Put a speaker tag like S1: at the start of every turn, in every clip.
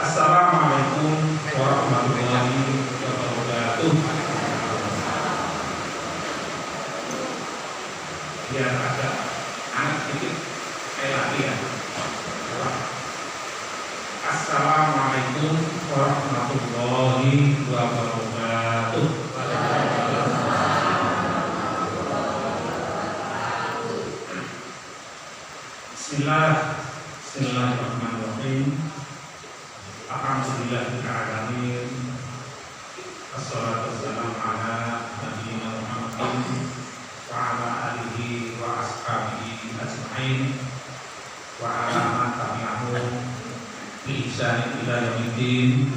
S1: Assalamualaikum warahmatullahi wabarakatuh. Biar agak hangat sedikit, sekali lagi ya. Assalamualaikum warahmatullahi wabarakatuh. Bismillahirrahmanirrahim. Alhamdulillahirrahmanirrahim. Assalatu wassalamu ala nabiyyina Muhammadin wa ala alihi wa ashabihi ajma'in wa ala man tabi'ahum bi ihsanin ila yaumiddin.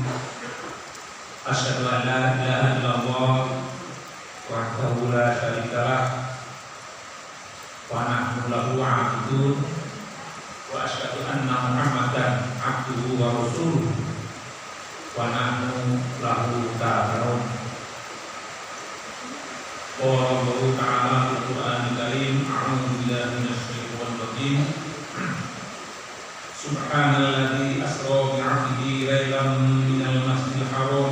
S1: Asyhadu an la ilaha illallah wahdahu la syarika lah wa nahnu lahu 'abidun wa asyhadu anna Muhammadan abduhu wa rasuluh wa nahnu lahu tabi'un. Qala Allahu ta'ala fil Qur'anil Karim, a'udzu billahi minasy syaithanir rajim. Subhanalladzi asra bi 'abdihi lailan minal masjidil haram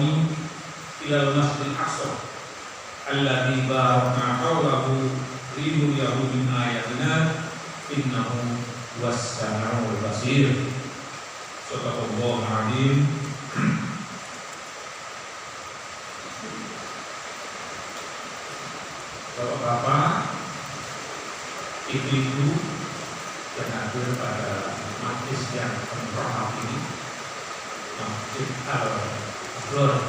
S1: ilal masjidil aqsa alladzi barakna hawlahu linuriyahu min ayatina innahu was-sami'ul basir. Shadaqallahul 'azim. Bapak-bapak, ibu-ibu yang hadir pada majlis yang terhormat ini, Masjid Al-Abror.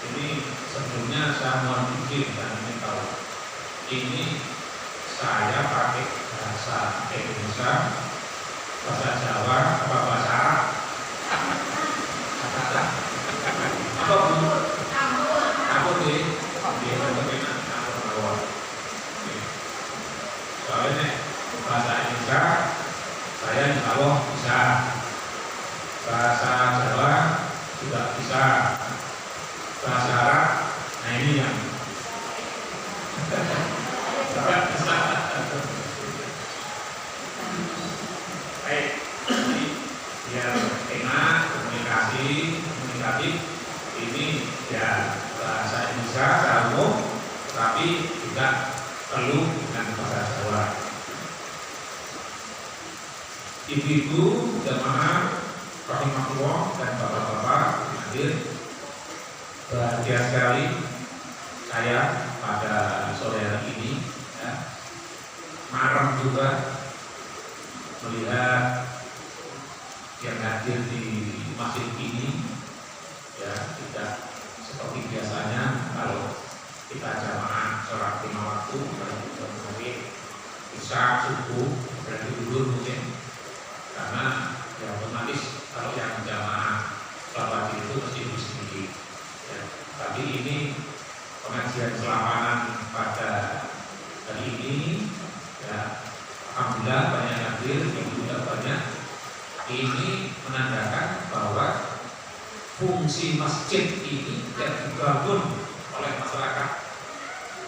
S1: Ini sebelumnya saya mohon izin dan minta ini saya pakai bahasa Indonesia, bahasa Jawa, apa bahasa Arab? Apa bu? Aku deh, soalnya bahasa Indonesia saya di bawah bisa, bahasa Jawa juga bisa, bahasa Arab, nah ini yang tidak bisa. Baik, biar enak komunikatif ini ya bahasa Indonesia secara umum, tapi juga perlu dengan bahasa Jawa. Ibu-ibu, jamaah rahimahullah dan bapak-bapak hadir, bahagia sekali saya pada sore hari ini ya. Marem juga melihat yang hadir di masjid ini ya, tidak seperti biasanya kalau kita jamaah sholat 5 waktu dari maghrib, isya, subuh, berarti dulu mungkin, karena ya otomatis kalau yang jamaah sholat wajib itu mesti sedikit ya. Tapi ini pengajian selapanan pada hari ini ya, alhamdulillah banyak hadir, juga banyak. Ini menandakan bahwa fungsi masjid ini yang dibangun oleh masyarakat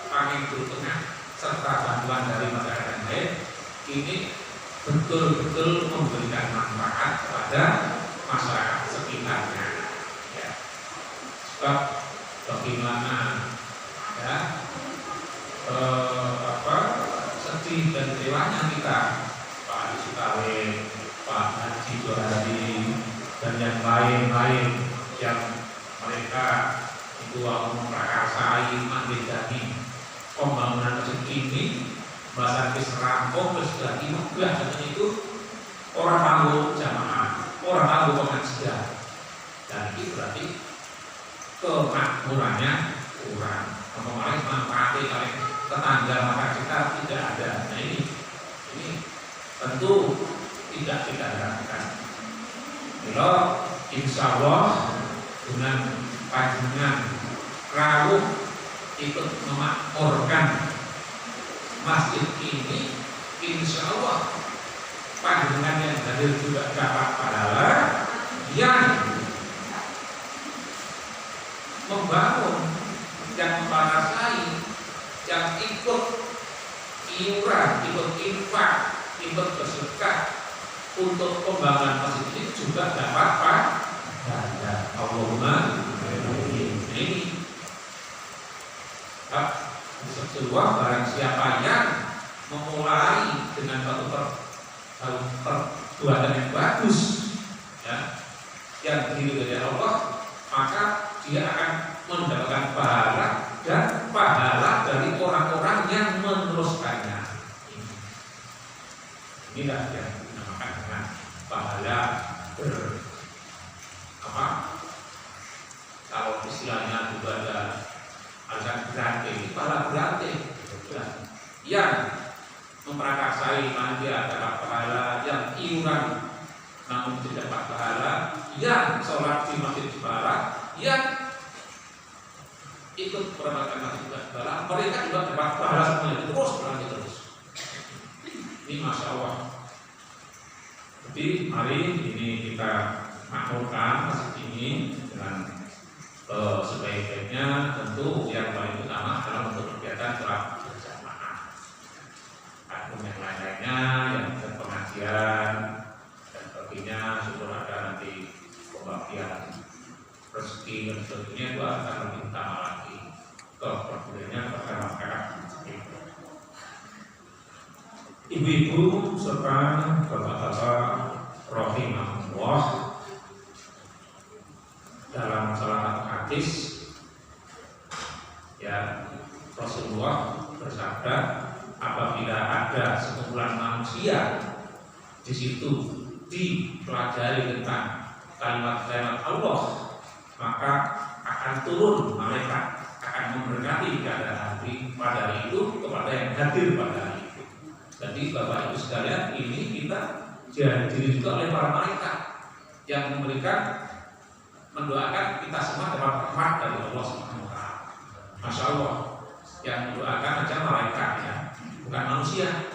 S1: Panging Tengah serta bantuan dari masyarakat yang lain ini betul-betul memberikan manfaat kepada masyarakat sekitarnya ya. Sebab bagaimana ya sedih dan kecewanya kita, Pak Haji Sukawin, Pak Haji Johari dan yang lain-lain yang mereka itu memprakarsai menjadi pembangunan masjid ini, bahasa rampung sudah dimegah, dan itu orang tahu jamaah, orang tahu pengajian, dan itu berarti kemakmurannya kurang, kemarin manfaatnya oleh tetangga maka kita tidak ada. Nah ini tentu tidak kita harapkan. Kalau insya Allah dengan panjenengan rawuh ikut memakmurkan masjid ini, insya Allah panjenengan yang hadir juga dapat pahala, yang membangun, yang memparasai, yang ikut iuran, ikut infak, ikut bersedekah untuk pembangunan masjid ini juga dapat Rasulullah, barang siapa yang memulai dengan satu perbuatan yang bagus, ya, yang diridhoi Allah, maka dia akan mendapatkan pahala dan pahala dari orang-orang yang meneruskannya. Inilah yang dinamakan dengan pahala kalau istilahnya juga ada berarti, pahala berarti yang memprakarsai dia dapat pahala, yang iuran namun tidak dapat pahala, yang sholat di masjid pahala, yang ikut beramalkan masjid pahala, mereka juga dapat pahala semuanya, terus. Ini Masya Allah. Jadi mari ini kita makmurkan masjid ini dengan sebaik-baiknya. Tentu yang paling utama adalah untuk kegiatan sholat berjamaah. Adapun yang lain-lainnya yang pengajian dan sebagainya, syukur ada nanti pembagian rezeki dan sebagainya, itu akan lebih utama lagi kepeduliannya kepada masyarakat. Ibu-ibu serta bapak-bapak rahimahullah, dalam salah satu hadis ya Rasulullah bersabda, apabila ada sekumpulan manusia di situ dipelajari tentang kalimat-kalimat Allah, maka akan turun malaikat, akan memberkati keadaan pada hari itu kepada yang hadir pada hari itu. Jadi Bapak Ibu sekalian, ini kita dihadiri juga oleh para malaikat yang memberikan, mendoakan kita semua dapat rahmat dari Allah Subhanahu wa taala. Masya Allah, yang mendoakan aja malaikat, ya, bukan manusia.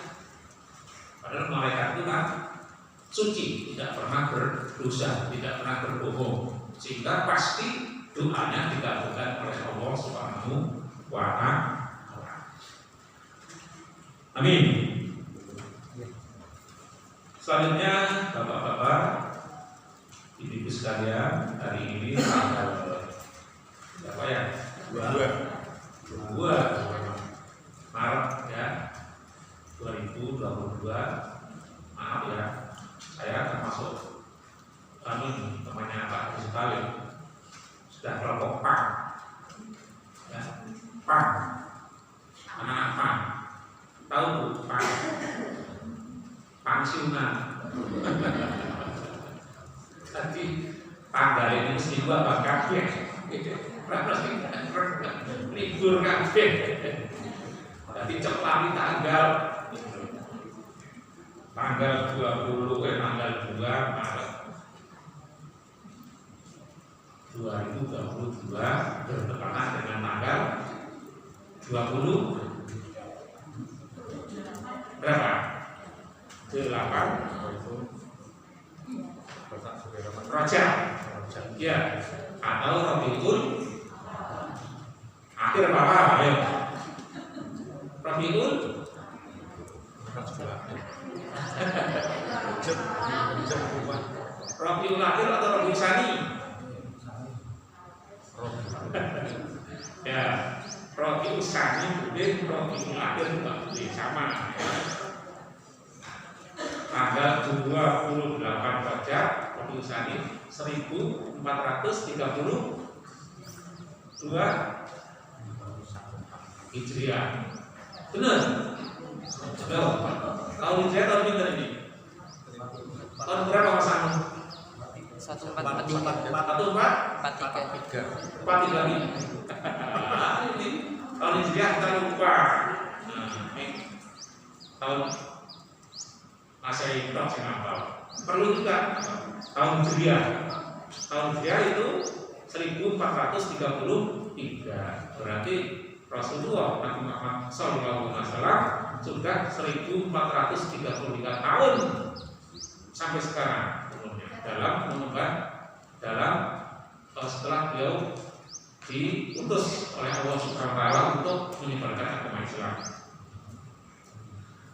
S1: Padahal malaikat itu kan suci, tidak pernah berdosa, tidak pernah berbohong, sehingga pasti doanya dikabulkan oleh Allah Subhanahu wa taala. Amin. Selanjutnya Bapak-bapak, Ibu-ibu sekalian, hari ini tanggal berapa ya? 2 Maret ya 2022. Maaf ya, saya termasuk temannya Pak sekali, sudah kelompok PAN ya, PAN, anak-anak PAN, tahu Bu PAN, pensiunan. Tadi tanggal ini mesti bapak kabeh, libur kabeh. Tadi ceklami tanggal 20 tanggal 2 Maret 2022 bertepatan dengan tanggal 20 berapa? 8 Rajab ya, atau Rabiul akhir apa? Ayo Rabiul Rabiul akhir atau Rabiul Tsani ya, Rabiul Tsani boleh, Rabiul akhir juga boleh, sama ya. Tanggal 28 Rajab Rabiul Tsani 1432 Hijriah. Benar? Betul. Tahun Hijriah tahun pinter ini. Tahun berapa Mas Anu?
S2: 1443.
S1: 1443 ini. Tahun Hijriah kita lupa. Tahun Masehi berapa sih ngapal? Perlu juga tahun Hijriah. Tahun Hijriah itu 1433. Berarti Rasulullah Nabi Muhammad SAW sudah 1433 tahun sampai sekarang dalam mengemban, setelah beliau diutus oleh Allah Subhanahu wa taala untuk menyebarkan agama Islam.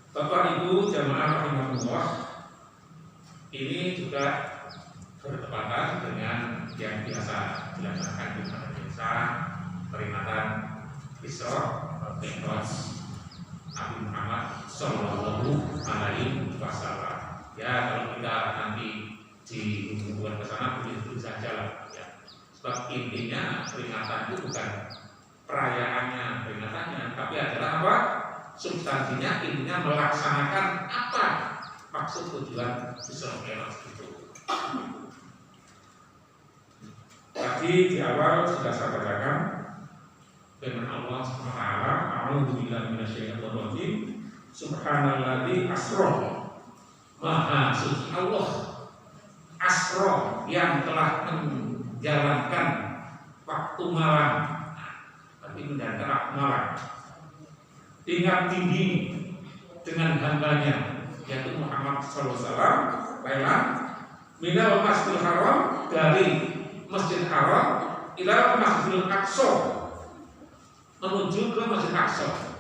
S1: Bapak Ibu jamaah rahimahullah, ini juga bertepatan dengan yang biasa dilaksanakan di desa, peringatan Isra Mi'raj Nabi Muhammad Sallallahu Alaihi Wasallam. Ya, kalau kita nanti dihubungkan ke sana begitu saja lah. Ya. Sebab intinya peringatan itu bukan perayaannya, peringatannya, tapi adalah apa? Substansinya, intinya melaksanakan apa maksud tujuan Isra Mi'raj itu. Tadi di awal sudah saya bacakan firman Allah Subhanahu wa taala, a'udzubillahi minasyaitonir rajim, subhanalladzi asra, maha suci Allah, asra yang telah menjalankan waktu malam, tapi menjalankan waktu malam tingkat tinggi dengan hambanya yaitu Muhammad sallallahu alaihi wasallam, lailan minal masjidil haram, dari Masjid Haram ila Masjidil Aqsa, menuju ke Masjid Aqsa.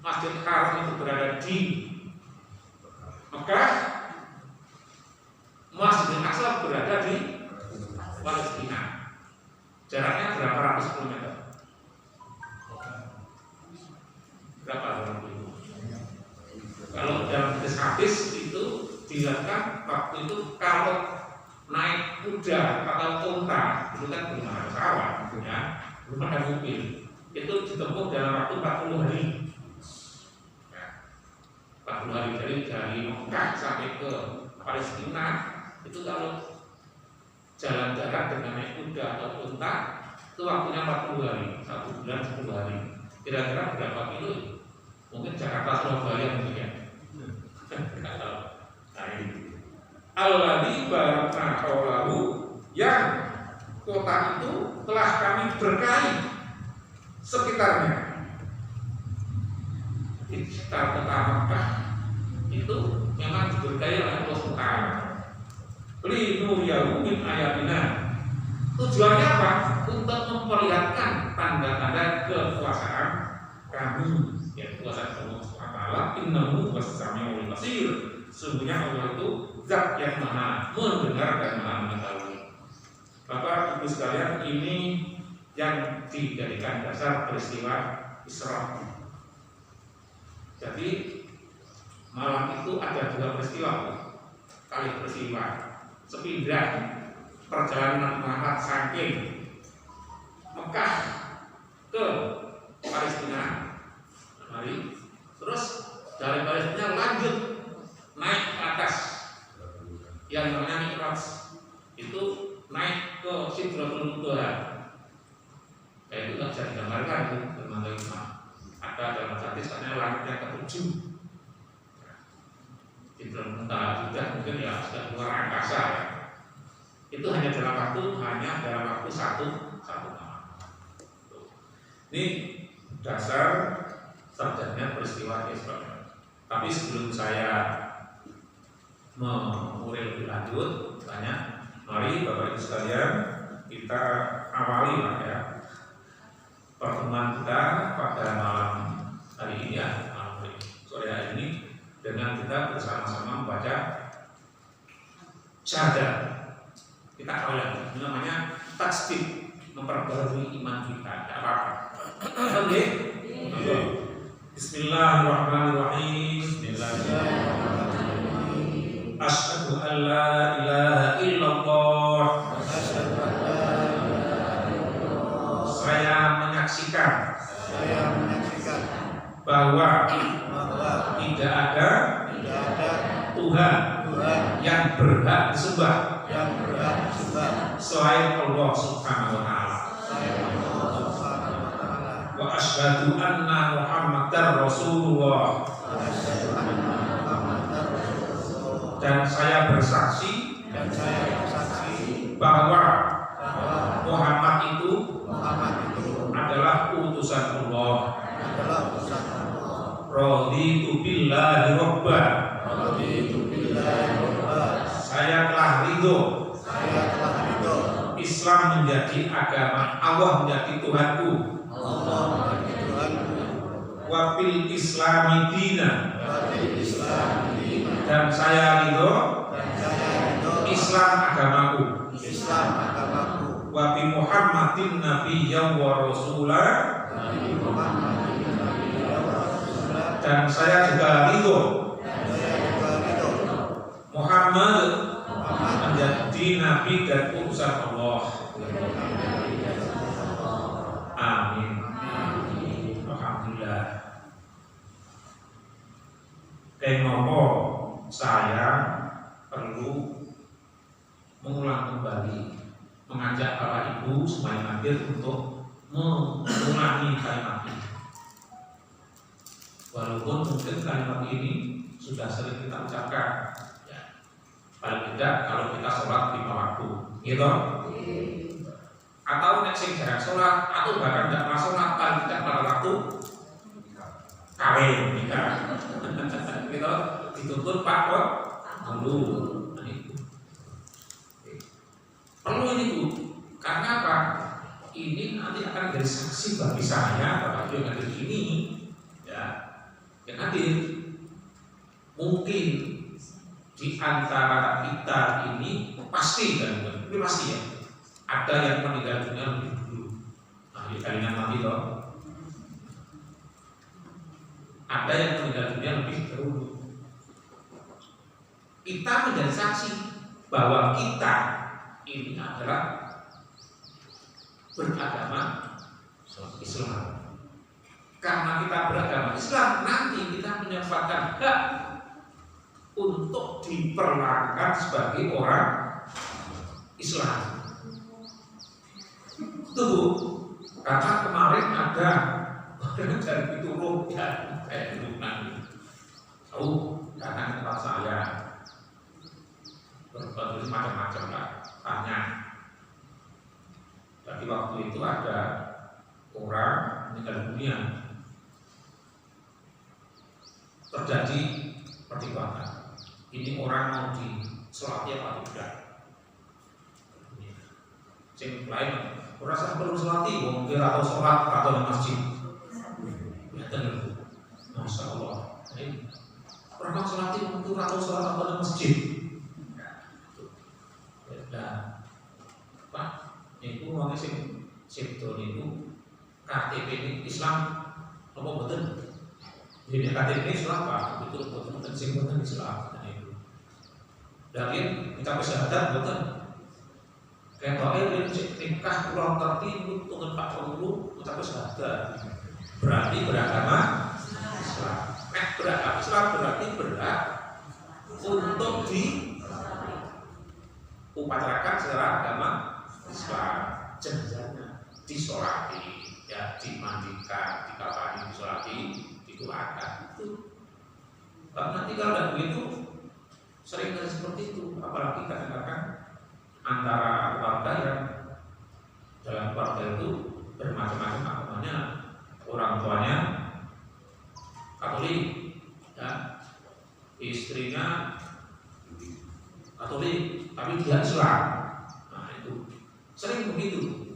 S1: Masjid Haram itu berada di Mekah, Masjidil Aqsa berada di Palestina. Jaraknya berapa ratus kilometer? Berapa kilometer? Kalau dalam hadis itu dilihatkan waktu itu kalau naik kuda atau unta itu kan belum ada pesawat, ya, belum ada mobil, itu ditempuh dalam waktu 40 hari. Ya, 40 hari dari Mekah sampai ke Palestina itu kalau jalan darat dengan naik kuda atau unta itu waktunya 40 hari, 1 bulan 10 hari. Kira-kira berapa kilo? Mungkin Jakarta Surabaya mungkin ya. Tidak tahu. Nah ini. Alladzi barakna haulahu, yang kota itu telah kami berkahi sekitarnya. Di sekitar kota Mekah itu memang diberkahi oleh Allah Subhanahu. Li nuriyahu min ayatina. Tujuannya apa? Untuk memperlihatkan tanda-tanda kekuasaan kami, ya kekuasaan Allah Subhanahu wa taala. Innahu was-sami'ul basir. Sesungguhnya Allah itu zat yang maha mendengar dan maha mengetahui. Bapak Ibu sekalian, ini yang dijadikan dasar peristiwa Isra. Jadi malam itu ada 2 peristiwa, kali peristiwa sepindah perjalanan Muhammad saking Mekah ke Palestina, mari terus dari Palestina lanjut naik ke atas yang namanya Mi'raj, itu naik ke Sidratul Muntaha. Kayak itu nggak bisa digambarkan itu berbagai macam. Ada dalam hadis katanya langitnya ke-7. Sidratul Muntaha sudah mungkin ya sudah luar angkasa ya. Itu hanya dalam waktu satu malam. Ini dasar terjadinya peristiwa Isra. Tapi sebelum saya memulai lebih lanjut, tanya, mari Bapak Ibu sekalian kita awali lah ya pertemuan kita pada malam hari ini ya, malam sore hari ini dengan kita bersama-sama membaca syahadat. Kita awali, ini namanya tasdid, memperbarui iman kita. Tidak apa-apa. Oke. Bismillahirrahmanirrahim. Asyhadu an la ilaha illallah. Saya menyaksikan bahwa tidak ada Tuhan yang berhak disembah selain Allah Subhanahu wa taala. Wa asyhadu anna Muhammadar Rasulullah. Dan saya bersaksi bahwa Muhammad itu adalah utusan Allah. Raditu billahi robba. Saya telah ridho Islam menjadi agama, Allah menjadi Tuhanku. Wa bil islami dina. Dan saya ridho Islam agamaku. Wa bi Muhammadin nabiyyan wa rasulah.
S2: Dan saya juga ridho Muhammad menjadi nabi dan utusan Allah. Amin. Alhamdulillah. Kenapa saya perlu mengulang kembali, mengajak para ibu semuanya hadir untuk mengulangi kalimat ini. Walaupun mungkin kalimat ini sudah sering kita ucapkan, ya. Paling tidak kalau kita sholat 5 waktu, gitu. Atau nek sing jarang sholat, atau bahkan tidak pernah sholat, paling tidak pada waktu kawin nikah, gitu. Dituntut Pak kok dulu. Perlu ini Bu, karena apa? Ini nanti akan jadi saksi bagi saya, Bapak Ibu yang hadir ini, ya, yang hadir. Mungkin di antara kita ini pasti dan ini pasti ya, ada yang meninggal dunia lebih dulu. Nah, di kalian nanti toh, ada yang meninggal dunia lebih dahulu. Kita menjadi saksi bahwa kita ini adalah beragama Islam. Karena kita beragama Islam, nanti kita menyempatkan hak untuk diperlakukan sebagai orang Islam. Tuh, karena kemarin ada dari Pitulung ya, kayak dulu nanti tahu datang ke tempat saya berbagai macam-macam lah, tanya. Jadi waktu itu ada orang meninggal dunia, terjadi perdebatan. Ini orang mau disolati apa tidak? Yang lain, orang saya perlu solati, mungkin atau sholat atau di masjid. Ya tentu, masya Allah. Orang solati mungkin atau sholat atau di masjid. Dan Pak, itu orang sipto itu KTP ini Islam apa betul? Jadi KTP Islam Pak, betul betul Islam. Dan kita bersahadat betul. Kayak bahwa nikah pulang tertidur dengan Pak Guru, kita bersahadat. Berarti beragama Islam. Beragama Islam berarti berhak untuk diupacarakan secara agama Islam. Jenazahnya disolati, ya dimandikan, dikafani, disolati, didoakan. Tapi nanti kalau tidak begitu, sering terjadi seperti itu. Apalagi kadang-kadang antara keluarga yang dalam keluarga itu bermacam-macam agamanya, orang tuanya Katolik, ya, istrinya Katolik, tapi dia Islam. Nah itu sering begitu.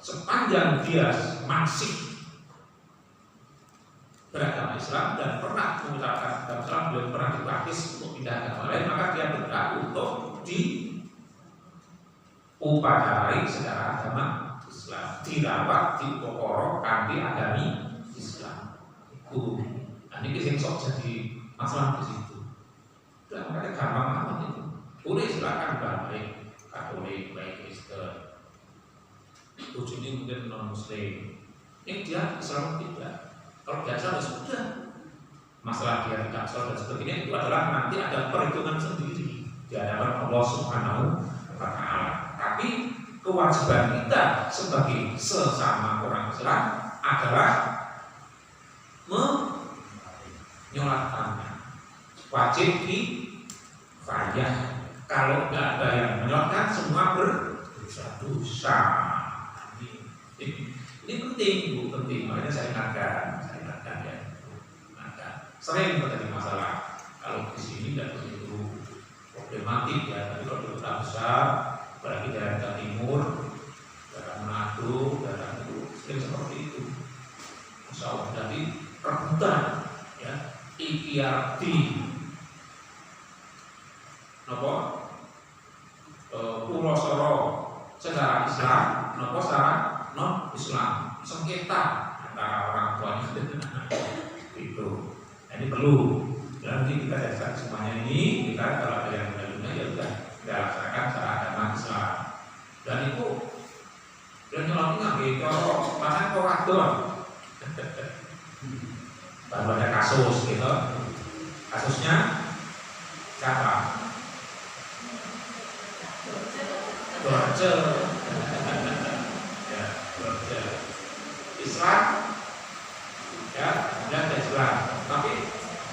S2: Sepanjang dia masih beragama Islam dan pernah mengucapkan agama Islam, belum pernah dipraktis untuk pindah agama lain, maka dia berhak untuk diupacarai secara agama Islam, dirawat di kokoro kanthi agami Islam. Itu, ini sing sok jadi masalah di situ. Dan makanya gampang banget itu. Boleh silakan baik Katolik, baik Kristen. Ujungnya mungkin non Muslim. Ini dia Islam tidak. Kalau biasa sudah. Masalah dia tidak sholat dan sebagainya itu adalah nanti ada perhitungan sendiri di hadapan Allah Subhanahu wa Ta'ala. Tapi kewajiban kita sebagai sesama orang Islam adalah menyolatkannya. Wajib kifayah. Kalau nggak ada yang menyolatkan, semua berdosa. Ini penting, Bu, penting. Makanya saya ingatkan ya. Sering terjadi masalah. Kalau di sini tidak begitu problematik ya, tapi kalau di kota besar, apalagi daerah Jawa Timur, daerah Manado, daerah itu sering seperti itu. Insya Allah, jadi rebutan ya, IPRD, nopo, Pulau Soro secara Islam, nopo secara non Islam.
S1: sengketa antara orang tuanya dan anak itu. Nah, ini perlu. Nanti kita dasar semuanya ini, kita kalau ada yang mengadunya ya udah kita laksanakan secara agama Islam. Dan itu dan nyolong nggak gitu, mana korador. Baru ada kasus gitu. Kasusnya siapa? Dorce. Ya, Dorce. Islam, ya, dan Islam. Tapi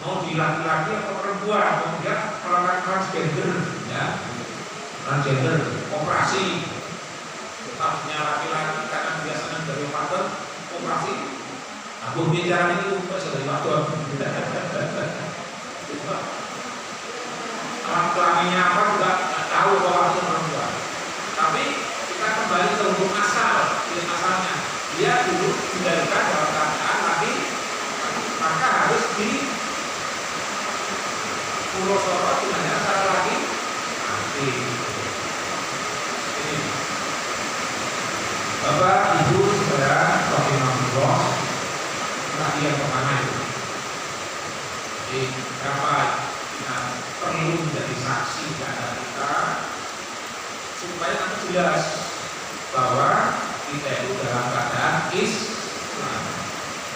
S1: mau di laki-laki atau perempuan, kemudian melakukan transgender, ya, transgender, operasi, statusnya laki-laki karena biasanya dari faktor operasi. Aku bicara itu sebagai faktor. Alat kelaminnya apa juga nggak tahu bahwa itu perempuan. Tapi kita kembali ke hukum asal, asalnya. Dia dulu didalilkan dalam keadaan laki, maka harus di pulau sorot dimana antara laki nanti. Ini Bapak, Ibu, Saudara, rahimahullah, tadi yang pertama itu. Jadi kenapa kita perlu menjadi saksi di antara kita supaya nanti jelas bahwa kita itu dalam keadaan Islam.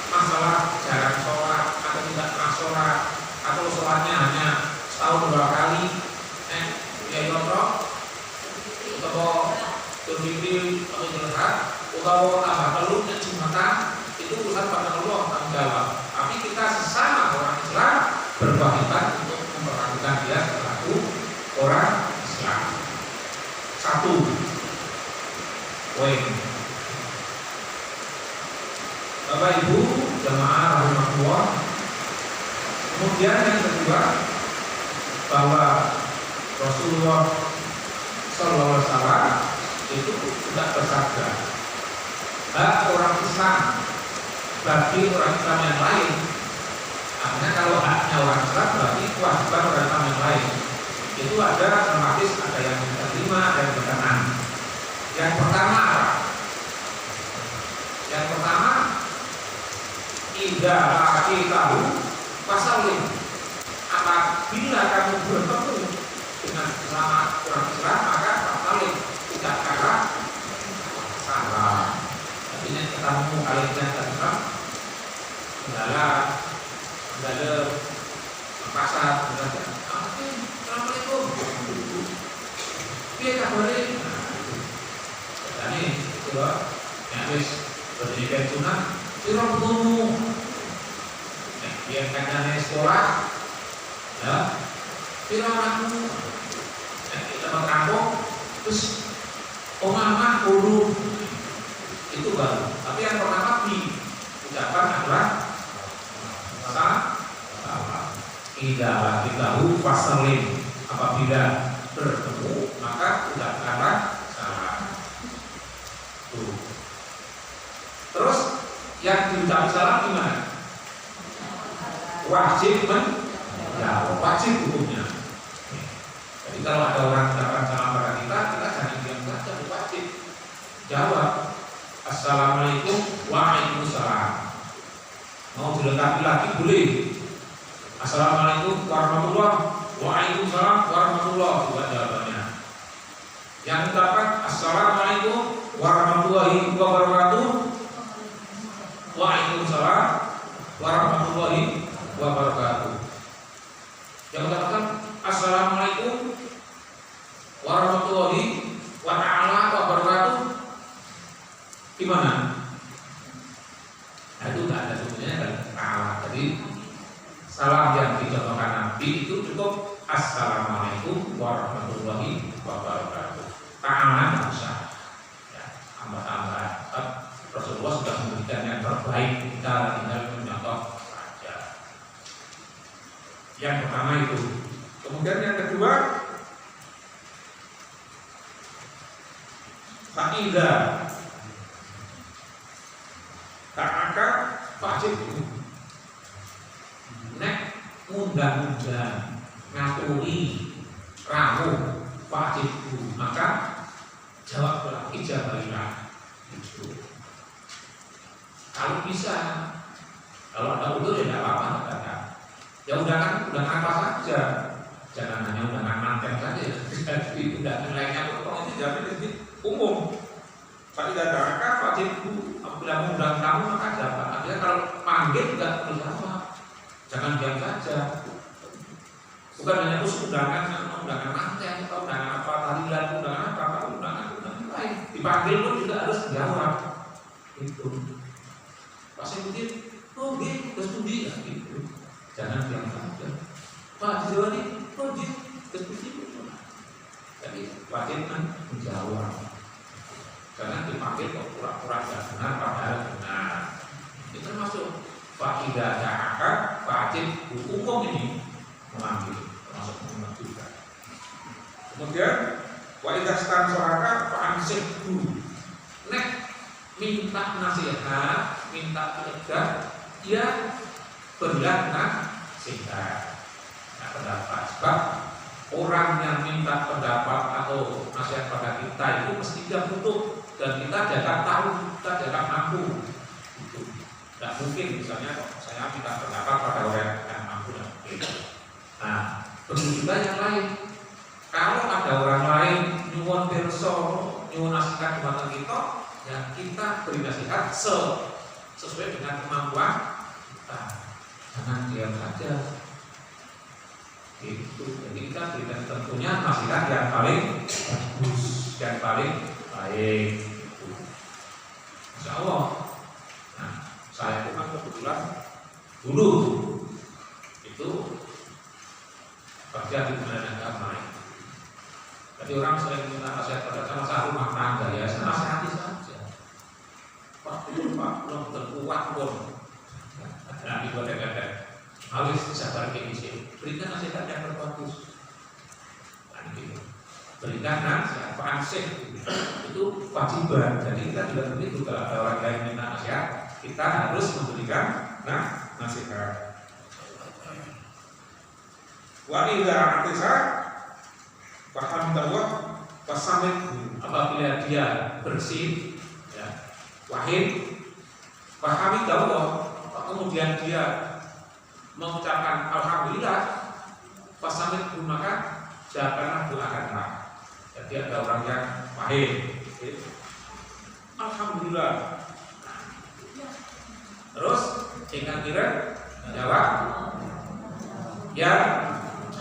S1: Masalah jarang sholat atau tidak pernah sholat atau sholatnya hanya setahun 2 kali, ya contoh, atau berpikir atau curhat, atau tambah telur dan jumatan, itu urusan pada Allah tanggung jawab. Tapi kita sesama orang Islam berkewajiban untuk memperlakukan dia selaku orang Islam. Satu, poin. Bapak Ibu jamaah rahimahullah. Kemudian yang kedua, bahwa Rasulullah SAW itu sudah bersabda, hak orang Islam bagi orang Islam yang lain. Artinya kalau haknya orang Islam berarti kewajiban orang Islam yang lain. Itu ada otomatis ada yang diterima dan berkenan. Yang pertama apa? Yang pertama, idza laqitahu fasallim. Apabila kamu bertemu dengan sesama orang Islam, maka fasallim, ucapkanlah salam. Artinya ketemu kalian dengan Islam, adalah pasar, assalamualaikum. Piye kabare? Tadi coba yang wis berdirikan sunat, sira ketemu. Yang kancane sekolah, ya, sira anakmu. Kita mau kampung, terus omah guru itu baru. Tapi yang pertama diucapkan adalah salam. Idza tahu fasallim. Apabila bertemu maka ucapkanlah salam. Tuh. Terus yang diucap salam gimana? Wajib menjawab, wajib hukumnya. Jadi kalau ada orang ucapkan salam pada kita jangan diam saja, wajib jawab. Assalamualaikum, waalaikumsalam. Mau dilengkapi lagi boleh. Assalamualaikum warahmatullahi, waalaikumsalam warahmatullahi, juga jawabannya. Yang ucapkan assalamualaikum warahmatullahi wabarakatuh, waalaikumsalam warahmatullahi wabarakatuh. Yang ucapkan assalamualaikum warahmatullahi wabarakatuh, gimana? Nah, itu nggak ada sebenarnya dari Allah. Jadi salam yang dicontohkan Nabi itu cukup assalamualaikum warahmatullahi wabarakatuh. Ta'ala nggak usah, ya, tambah-tambah. Rasulullah sudah memberikan yang terbaik, kita tinggal menyontoh saja. Yang pertama itu. Kemudian yang kedua, fa'idha ta'aka wajib nek undang-undang ngaturi rawuh wajib, maka jawab lagi jawabannya itu. Kalau bisa, kalau ada udur ya tidak apa-apa, katakan. Ya undangan apa saja, jangan hanya undangan manten saja. Jadi undangan lainnya kalau itu jamin itu umum. Pak tidak ada wajib apabila mengundang tamu maka dapat. Artinya kalau panggil juga perlu jawab, jangan diam saja. Bukan hanya khusus undangan manten atau undangan apa tahlilan, undangan apa, undangan lain. Dipanggil pun juga harus jawab. Itu. Pas mungkin, oh dia berstudi ya gitu. Jangan diam saja. Pak di Jawa ini, oh dia berstudi. Jadi wajib kan menjawab. Jangan dipanggil kok pura-pura tidak benar padahal benar. Itu termasuk fakidah akad wajib umum ini memanggil, termasuk umum juga. Kemudian wa idza stansoraka fa ansihhu. Nek minta nasihat, minta penegas, ya berilah nasihat. Nah, pendapat sebab orang yang minta pendapat atau nasihat pada kita itu mesti dia butuh dan kita jangan tahu, kita jangan mampu. Itu tidak mungkin misalnya saya minta pendapat pada orang yang mampu dan mungkin. Nah, begitu juga yang lain. Kalau ada orang lain nyuwun pirsa, nyuwun nasihat kepada kita, ya kita beri nasihat sesuai dengan kemampuan kita. Jangan diam saja. Itu jadi kita berikan tentunya nasihat yang paling bagus, yang paling baik. Itu. Insya Allah. Nah, saya itu kan kebetulan dulu itu kerja di Kementerian Agama. Jadi orang sering minta nasihat pada saya rumah tangga ya, saya nasihati saja. Pak belum terkuat pun. Nanti kadang-kadang harus sabar kayak gini. Berikan nasihat yang terbagus. Berikan nasihat, ansih itu kewajiban. Jadi kita juga begitu kalau ada orang lain minta nasihat, kita harus memberikan nasihat. Wa idza atisa paham dawah pasamit apabila dia bersih ya, wahid pahami dawah kemudian dia mengucapkan alhamdulillah pasamit maka janganlah doakanlah. Jadi ada orang yang wahid alhamdulillah terus dengan kira jawab ya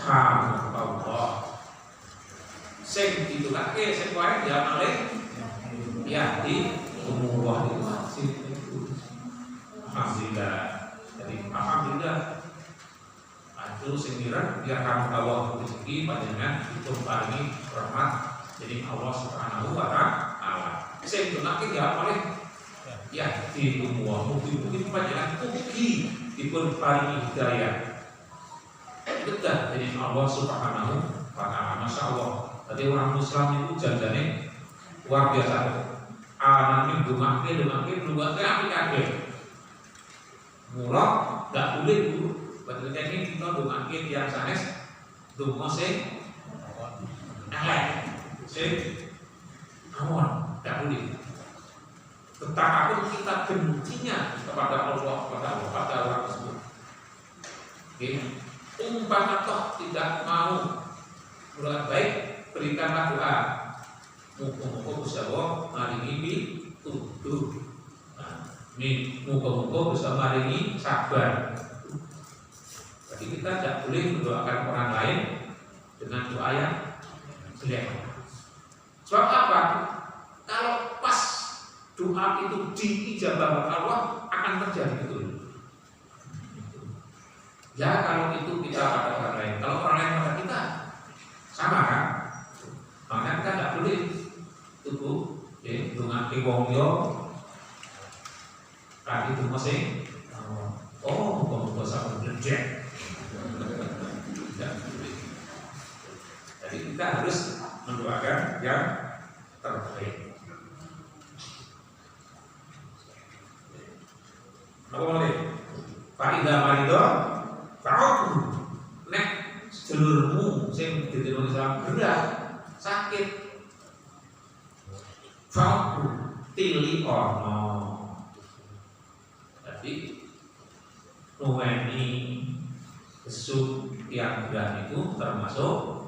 S1: Allah sing ditulake sing wae ya malih ya di umur itu masih alhamdulillah. Jadi alhamdulillah itu sing kira biar kamu Allah rezeki panjenengan itu paling rahmat jadi Allah Subhanahu wa taala sing ditulake ya malih ya di umur mungkin panjenengan ugi dipun paringi hidayah dekat dari Allah Subhanahu wa taala. Masya Allah. Tadi orang Muslim itu janjane luar biasa. Anak ini dungake apik-apik. Mula enggak boleh dulu. Betul ini kita dungake yang sanes donga sing elek. Sing awon, enggak boleh. Betapapun kita bencinya kepada Allah, pada orang tersebut. Oke. Umpama toh tidak mau berbuat baik, berikanlah doa. Muka-muka bisa maringi tuduh. Muka-muka bisa maringi sabar. Jadi kita tidak boleh mendoakan orang lain dengan doa yang jelek. Sebab apa? Kalau pas doa itu diijabah Allah akan terjadi betul. Ya kalau itu kita pada orang lain, kalau orang lain pada kita sama kan? Makanya kita tidak boleh tubuh, dengan wong yo, kaki itu masing, bukan sama berjek. Jadi kita harus mendoakan yang terbaik. Apa boleh? Faidah marido. Ta'udu nek sedulurmu sing diterima Islam berat sakit fa'udu tili ono nuweni besuk tiang berat itu termasuk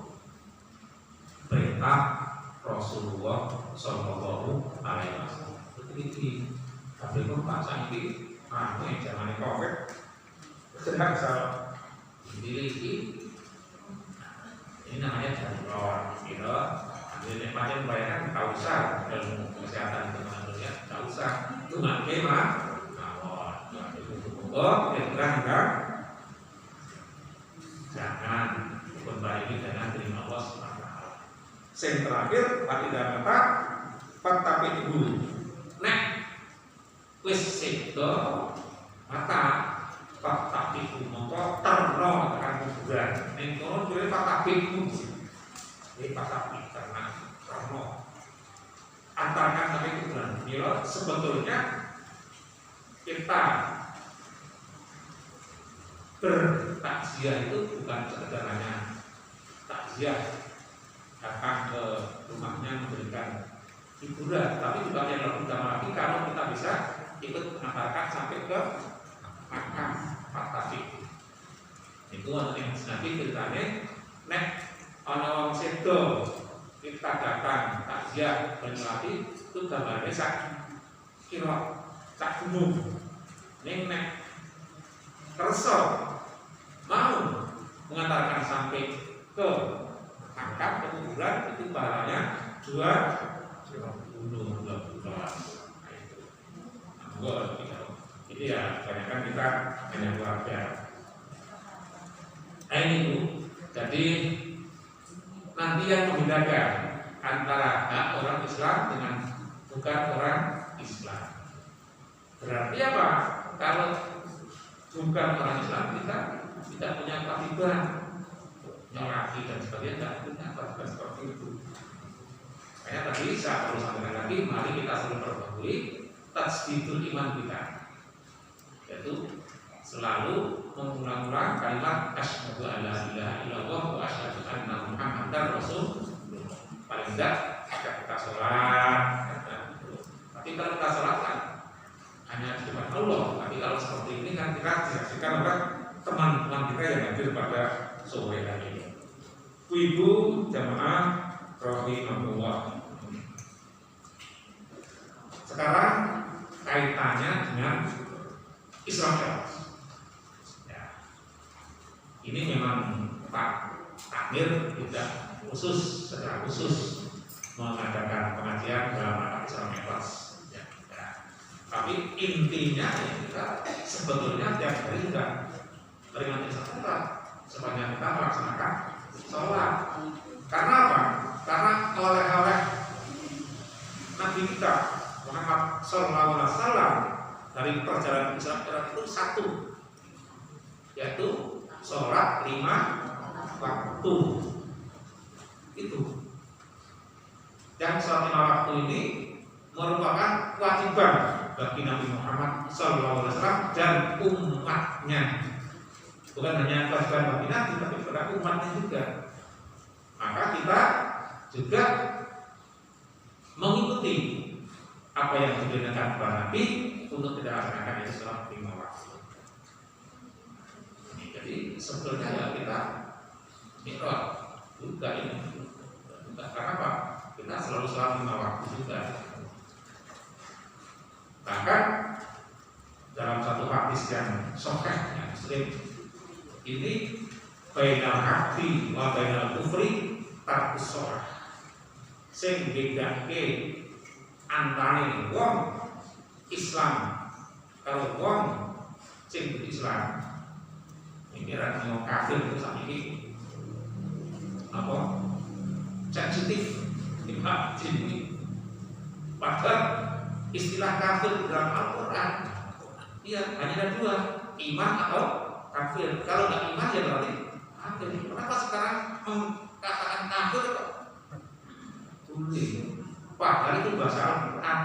S1: perintah Rasulullah Shallallahu Alaihi Wasallam. Jadi tapi pun pasang ini yang zaman COVID sedang salah ini namanya darurat, gitu. Jadi macam bayangkan tak usah ilmu kesehatan teman-teman ya, tak usah itu nggak kemah. Oh, enggak. Jangan kembali dengan terima Allah SWT. Yang terakhir, tidak kata tapi dulu. Nek wis sedo mata tapi mongko terno tekan kuburan. Ning kono dhewe tapi ini tapi karena terno antarkan sampai kuburan. Mila sebetulnya kita bertakziah itu bukan sekedar hanya takziah datang ke rumahnya memberikan hiburan, tapi juga yang lebih utama lagi kalau kita bisa ikut mengantarkan sampai ke makam Pak itu yang Nabi ceritanya nek ana wong sedo kita datang takziah Banyuwangi itu gambarnya sak kira sak gunung ning nek kersa mau mengantarkan sampai ke makam ke kuburan itu pahalanya 2 gunung itu ya kebanyakan kita hanya keluarga. Ini Bu, jadi nanti yang membedakan antara hak orang Islam dengan bukan orang Islam. Berarti apa? Kalau bukan orang Islam kita tidak punya kewajiban nyolati dan sebagainya, tidak punya kewajiban seperti itu. Makanya tadi saya perlu sampaikan lagi, mari kita selalu perbaharui tasdidul iman kita, yaitu selalu mengulang-ulang kalimat asyhadu an la ilaha illallah wa asyhadu anna muhammadar rasulullah. Paling tidak kita sholat, tapi kalau kita sholat kan hanya di depan Allah. Tapi kalau seperti ini kan kita disaksikan oleh teman-teman kita yang hadir pada sore hari ini. Ibu jamaah rahimahullah. Sekarang kaitannya dengan Islam ya. Ini memang Pak Takmir tidak khusus secara khusus mengadakan pengajian dalam rangka Islam Ikhlas ya. Tapi intinya ya kita sebetulnya tiap hari juga peringatan Islam Ikhlas sepanjang kita melaksanakan sholat. Karena apa? Karena oleh Nabi kita Muhammad Sallallahu Alaihi Wasallam dari perjalanan Islam Ikhlas itu satu, yaitu sholat 5 waktu. Itu yang sholat 5 waktu ini merupakan kewajiban bagi Nabi Muhammad Sallallahu Alaihi Wasallam dan umatnya. Bukan hanya kewajiban bagi Nabi, tapi kepada umatnya juga. Maka kita juga mengikuti apa yang diperintahkan kepada Nabi untuk tidak melaksanakan itu sholat 5 waktu. Jadi sebetulnya ya kita mikrot juga ini. Karena apa? Kita selalu sholat 5 waktu juga. Bahkan dalam satu hadis yang sahih yang Muslim ini bainal abdi wa bainal kufri tarkus shalah. Sing bedake antane wong Islam kalau wong sing Islam ini rasanya kafir itu sakit apa sensitif tidak ini padahal istilah kafir dalam Al-Quran iya hanya ada 2, iman atau kafir. Kalau nggak iman ya berarti kafir. Kenapa sekarang mengatakan kafir kok boleh? Padahal itu bahasa Al-Quran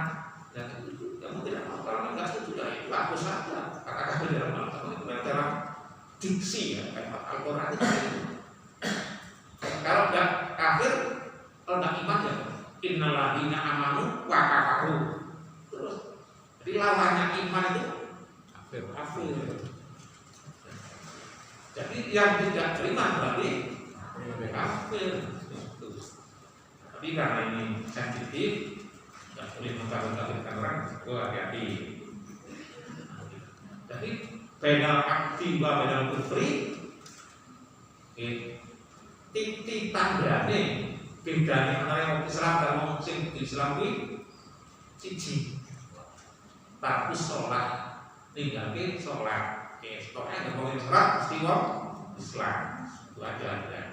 S1: dan itu kamu tidak mau kalau nggak setuju ya itu aku saja kata kafir dalam Al-Quran dalam diksi ya kalimat Al-Quran itu. Kalau nggak kafir, kalau nggak iman ya innal ladzina amanu wa kafaru. Terus jadi lawannya iman itu kafir. yang tidak terima berarti kafir. Tapi karena ini sensitif, tidak boleh mengkafirkan orang, itu hati-hati. Jadi bainal akti wa bainal kufri, titik tandane bedane antara Islam dan wong sing Islam kuwi siji. Tarkus sholat, tinggalke sholat. Pokoknya ngomongin sholat mesti wong Islam. Itu aja ya.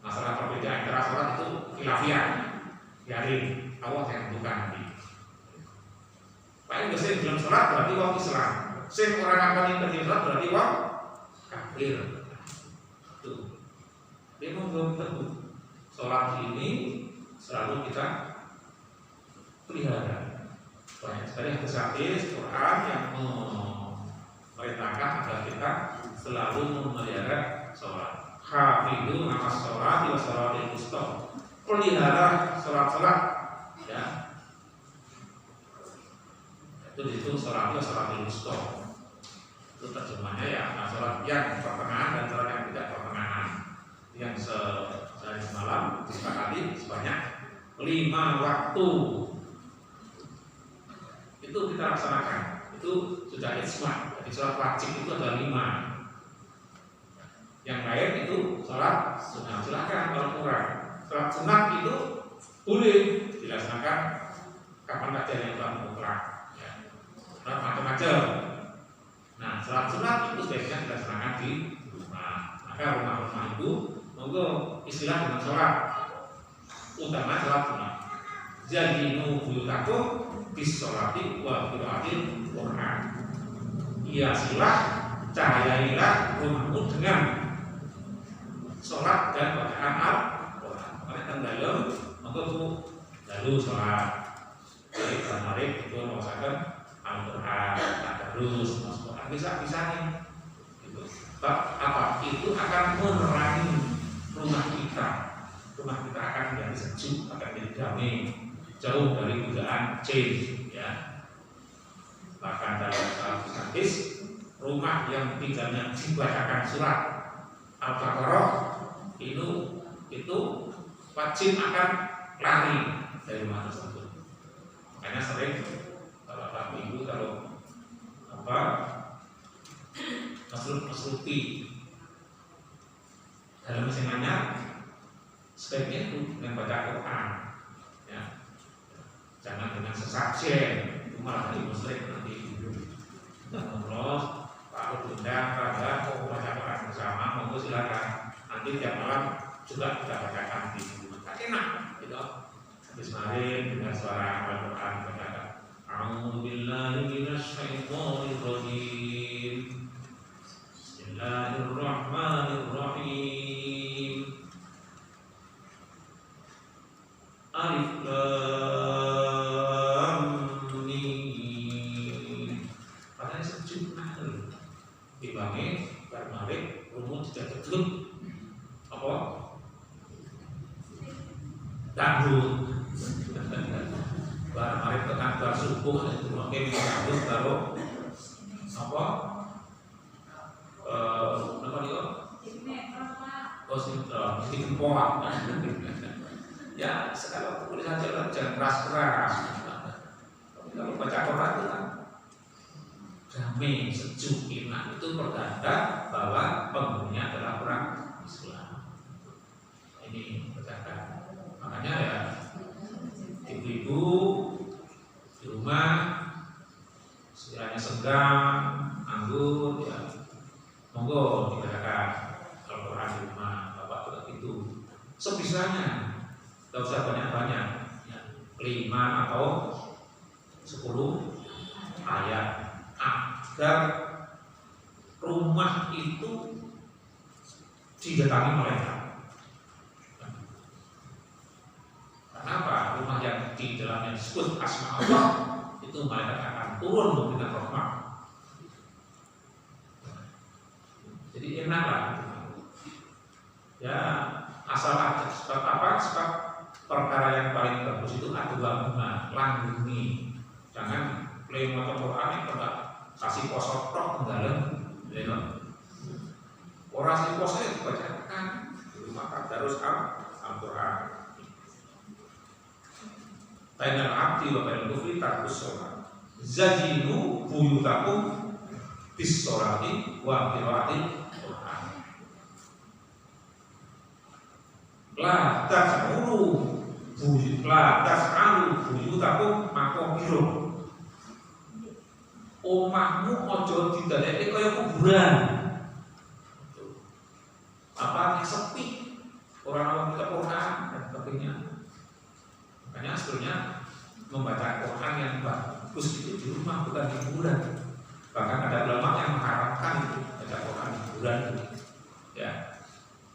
S1: Masalah perbedaan antara sholat itu khilafiyah. Yakin Allah yang tentukan nanti. Paling biasanya dalam sholat berarti wong Islam. Sing orang akan yang sholat berarti wong kafir. Tuh. Dia belum tentu. Sholat ini selalu kita pelihara. Banyak sekali hadis Quran yang memerintahkan agar kita selalu memelihara sholat. Hafidhu ala sholati wa sholatil wusta. Pelihara sholat-sholat, ya. Itu sholat wa sholatil wusta. Itu terjemahnya ya, sholat yang pertengahan dan sholat yang tidak pertengahan. Yang sehari semalam disepakati sebanyak 5 waktu. Itu kita laksanakan, itu sudah ijma. Jadi sholat wajib itu ada 5. Yang lain itu sholat sunat, silakan kalau kurang. Sholat sunat itu boleh dilaksanakan kapan saja yang telah mutlak. Ya. Sholat macam-macam. Nah, sholat sunat itu sebaiknya dilaksanakan di rumah. Maka rumah-rumah itu monggo istilah dengan sholat, utama sholat sunat. Jadi nubuyutakum bisolati wa qiraatil Quran. Hiasilah, cahayailah rumahmu dengan sholat dan bacaan Al-Quran. Karena kan dalam maka itu lalu sholat. Jadi kemarin itu mengatakan Al-Quran, tadarus, Al-Quran bisa nih. Gitu. Apa itu akan menerangi rumah kita. Rumah kita akan menjadi sejuk, akan menjadi damai. Jauh dari godaan jin, ya. Bahkan dalam satu hadis, rumah yang tinggalnya dibacakan surat Al-Baqarah itu wajib akan lari dari rumah tersebut. Makanya sering kalau Bapak Ibu kalau mesruti dalam mesin anyar sebaiknya itu dengan baca Quran, ya. Jangan dengan sesajen, itu malah jadi musyrik nanti. Terus Pak Bunda, Raga, baca Quran bersama, monggo silakan. Nanti tiap malam juga kita bacakan di rumah. Tak enak, gitu. Habis kemarin dengan suara Al-Quran berkata, A'udzubillahi minasyaitonir rajim. Bismillahirrahmanirrahim. Alif Lam Mim. Padahal sejuk banget. Dibangi balik rumus tidak terjun. Apa? Dangdut. Barang tekan bar subuh itu mungkin dangdut karo apa? Apa dia? Oh, sinetron poak. Ya, sekarang boleh saja jangan keras-keras. Tapi kalau baca Quran itu kan damai, sejuk, enak, itu pertanda bahwa penghuninya adalah orang Islam. Ini pertanda. Makanya ya ibu-ibu di rumah sekiranya senggang, anggur, ya monggo dibacakan Al-Quran di rumah, bapak juga gitu. Sebisanya. Tidak usah banyak-banyak, ya, 5 atau 10 ayat agar rumah itu didatangi malaikat. Kenapa? Rumah yang di dalamnya disebut asma Allah itu malaikat akan turun memberikan rahmat. Jadi enaklah. Ya asal aja sebab apa? Sebab perkara yang paling bagus itu adalah langgungi. Jangan klaim atau Quran yang tidak kasih posok tok dalam, Orang sing poso ya dibacakan di rumah tadarus Al-Qur'an. Bainal abdi wa bainal kufri tarkus sholat. Zajinu buyutakum bis sholati wa qiraatil Qur'an. La tas'alu buyutakum maqabir. Omahmu ojo didadekne kaya kuburan. Apa yang sepi, orang baca Quran dan sebagainya. Makanya sebetulnya membaca Quran yang bagus itu di rumah bukan di kuburan. Bahkan ada ulama yang mengharapkan itu baca Quran di kuburan itu. Ya,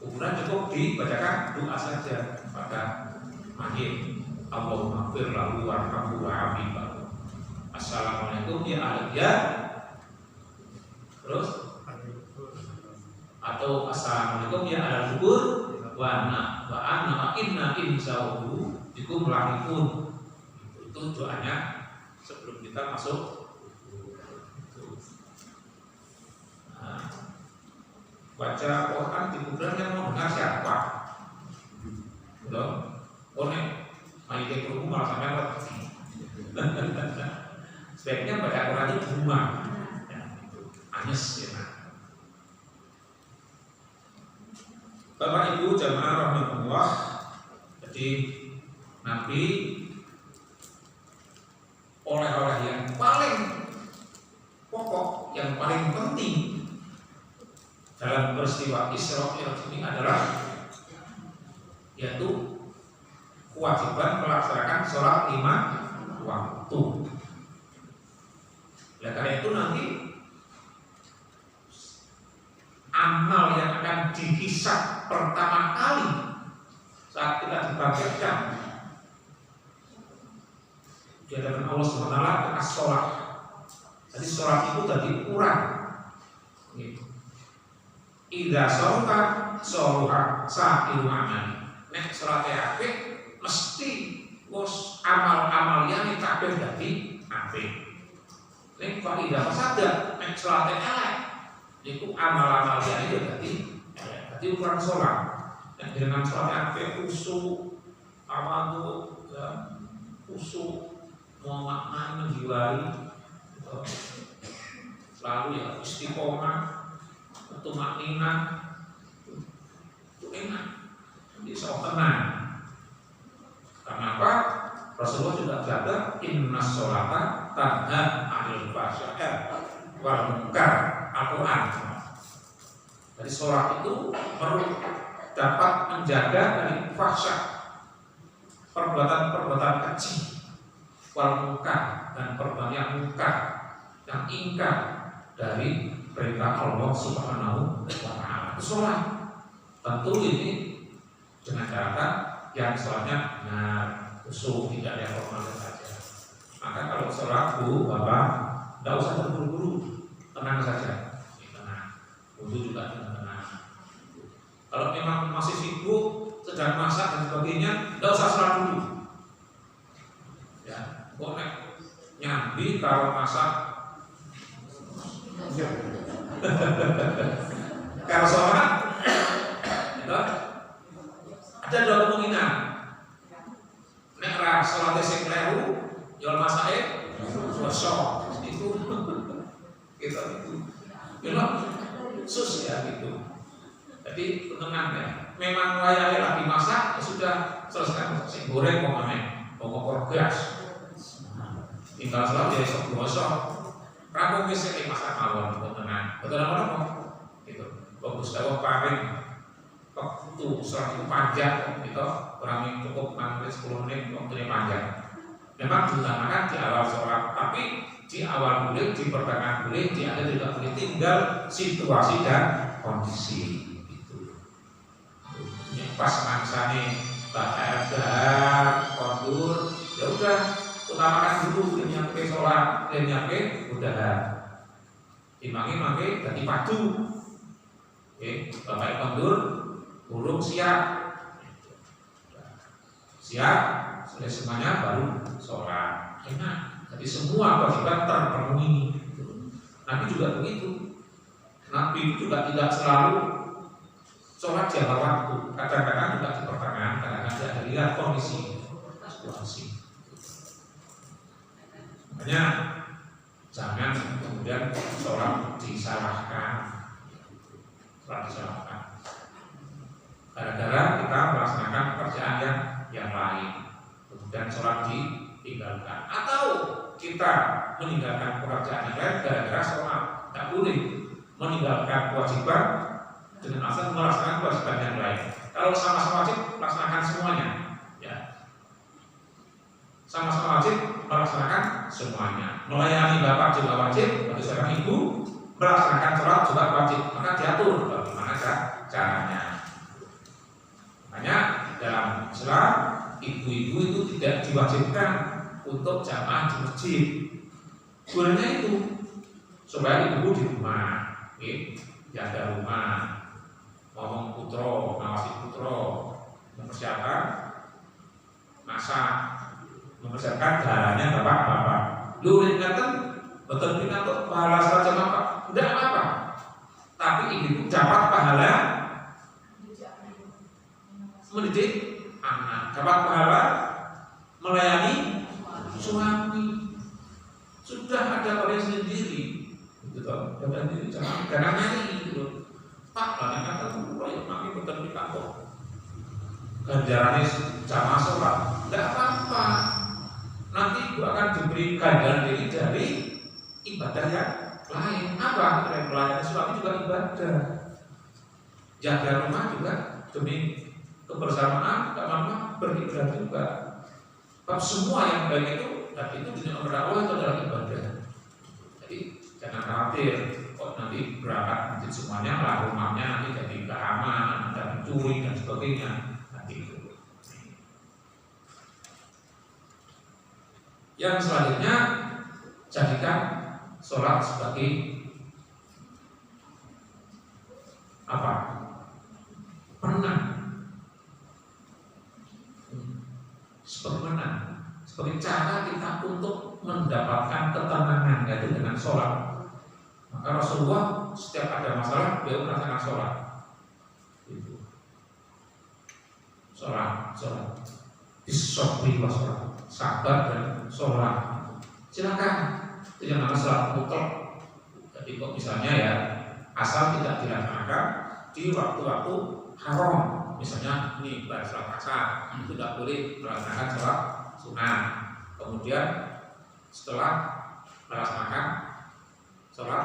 S1: kuburan cukup dibacakan doa saja pada mayit. Allahumma fir lahu warhamhu wa'afi. Assalamualaikum ya ahliya. Terus atau assalamualaikum ya ahli kubur wa anna inna insyaallah bikum lahiqun. Itu doanya sebelum kita masuk. Nah, baca Quran di kuburan yang mau dengar siapa? Betul? Boleh mayit kerumuh malah sampai lewat. Sebaiknya baca Quran di rumah. Ya, itu anyes ya. Bapak Ibu jamaah rahmatullah, jadi Nabi oleh-oleh yang paling pokok, yang paling penting dalam peristiwa Isra Mi'raj ini adalah yaitu kewajiban melaksanakan sholat 5 waktu. Oleh karena itu nanti amal yang akan dihisab pertama kali saat kita dibangkitkan di hadapan Allah SWT adalah sholat. Jadi sholat itu jadi ukuran. Idza sholata sholuha sa'iru amali. Nek sholatnya apik mesti wis amal-amal yang kabeh dadi apik. Nek kok idza fasada nek sholatnya elek itu amal-amal yang itu jadi ukuran sholat. Dan dengan sholat yang khusyuk, tawadhu, khusyuk, memaknai, menjiwai, selalu ya istiqomah, tumakninah, itu enak, bisa tenang. Karena apa? Rasulullah juga berkata, inna sholata tanha 'anil fahsya'i wal munkar. Al-Quran. Jadi sholat itu dapat menjaga dari fahsya, perbuatan-perbuatan keji, wal munkar, dan perbuatan yang munkar, yang ingkar dari perintah Allah Subhanahu wa Ta'ala. Sholat tentu ini dengan catatan yang sholatnya benar, khusyuk, tidak ada formal saja. Maka kalau sholat Bu, Bapak, tidak usah terburu-buru, tenang saja. Wudhu juga tenang. Kalau memang masih sibuk, sedang masak dan sebagainya, tidak usah sholat dulu. Ya, boleh nyambi kalau masak. Kalau sholat, ya, ada dua kemungkinan. Nek ra sholatnya sing kleru, jual masake gosok itu, gitu. Sus ya gitu. Jadi tenang ya. Memang wayangnya lagi masak, ya sudah selesai. Sing goreng mau mana? Pokok gas. Tinggal sholat ya esok gosok. Rampung wis sing masak mawon tenang. Betul apa kok? Gitu. Bagus dawa paring. Waktu sholat itu panjang gitu. Kurang cukup 10 menit waktunya panjang. Memang diutamakan di awal sholat, tapi di awal boleh, di pertengahan boleh, di akhir tidak boleh, tinggal situasi dan kondisi itu. Pas mangsane bahar kondur, ya udah utamakan dulu nyampe sholat, nyampe udah dimangi ganti padu. Oke, bapak kondur, burung siap, sudah semuanya baru sholat. Enak. Jadi semua kewajiban terpenuhi. Nabi juga begitu. Nabi juga tidak selalu sholat di awal waktu. Kadang-kadang juga di pertengahan, kadang-kadang tidak lihat kondisi situasi. Makanya jangan kemudian sholat disalahkan. Gara-gara kita melaksanakan pekerjaan yang lain, kemudian sholat ditinggalkan, atau kita meninggalkan pekerjaan yang lain gara-gara sholat. Tidak boleh meninggalkan kewajiban dengan alasan melaksanakan kewajiban yang lain. Kalau sama-sama wajib, laksanakan semuanya. Ya, sama-sama wajib melaksanakan semuanya. Melayani bapak juga wajib, bagi seorang ibu melaksanakan sholat juga wajib. Maka diatur bagaimana caranya. Makanya dalam Islam ibu-ibu itu tidak diwajibkan untuk jamaah di masjid. Gunanya itu supaya ibu di rumah, jaga rumah, ngomong putro, ngawasi putro, mempersiapkan masak, mempersiapkan darahnya bapak-bapak. Lu ingatkan betul untuk pahala sholat jamaah, tidak apa-apa. Tapi ibu dapat pahala mendidik anak, dapat pahala melayani suami. Sudah ada orang sendiri, gitu. Dan ini jangan nyari, gitu. Pak, banyak kata pulau yang makin betul di kantor. Ganjarannya jamaah sholat, tidak apa-apa. Nanti itu akan diberi ganjaran diri dari ibadah yang lain. Apa? Melayani suami juga ibadah. Jaga rumah juga demi kebersamaan, keamanan beribadah juga. Sebab semua yang baik itu dan itu di nomor Allah itu adalah ibadah. Jadi jangan khawatir kok nanti berangkat masjid semuanya lah rumahnya nanti jadi keamanan, ada pencuri dan sebagainya. Nanti itu. Yang selanjutnya jadikan sholat sebagai apa? Penenang. Sebagai cara kita untuk mendapatkan ketenangan, yaitu dengan sholat. Maka Rasulullah setiap ada masalah beliau melaksanakan sholat. Itu. Sholat. Disobri wa sholat, sabar dan sholat. Silakan. Itu yang namanya sholat mutlak. Jadi kok misalnya ya asal tidak dilaksanakan di waktu-waktu haram. Misalnya ini pada sholat asar itu tidak boleh melaksanakan sholat sunnah. Kemudian setelah melaksanakan sholat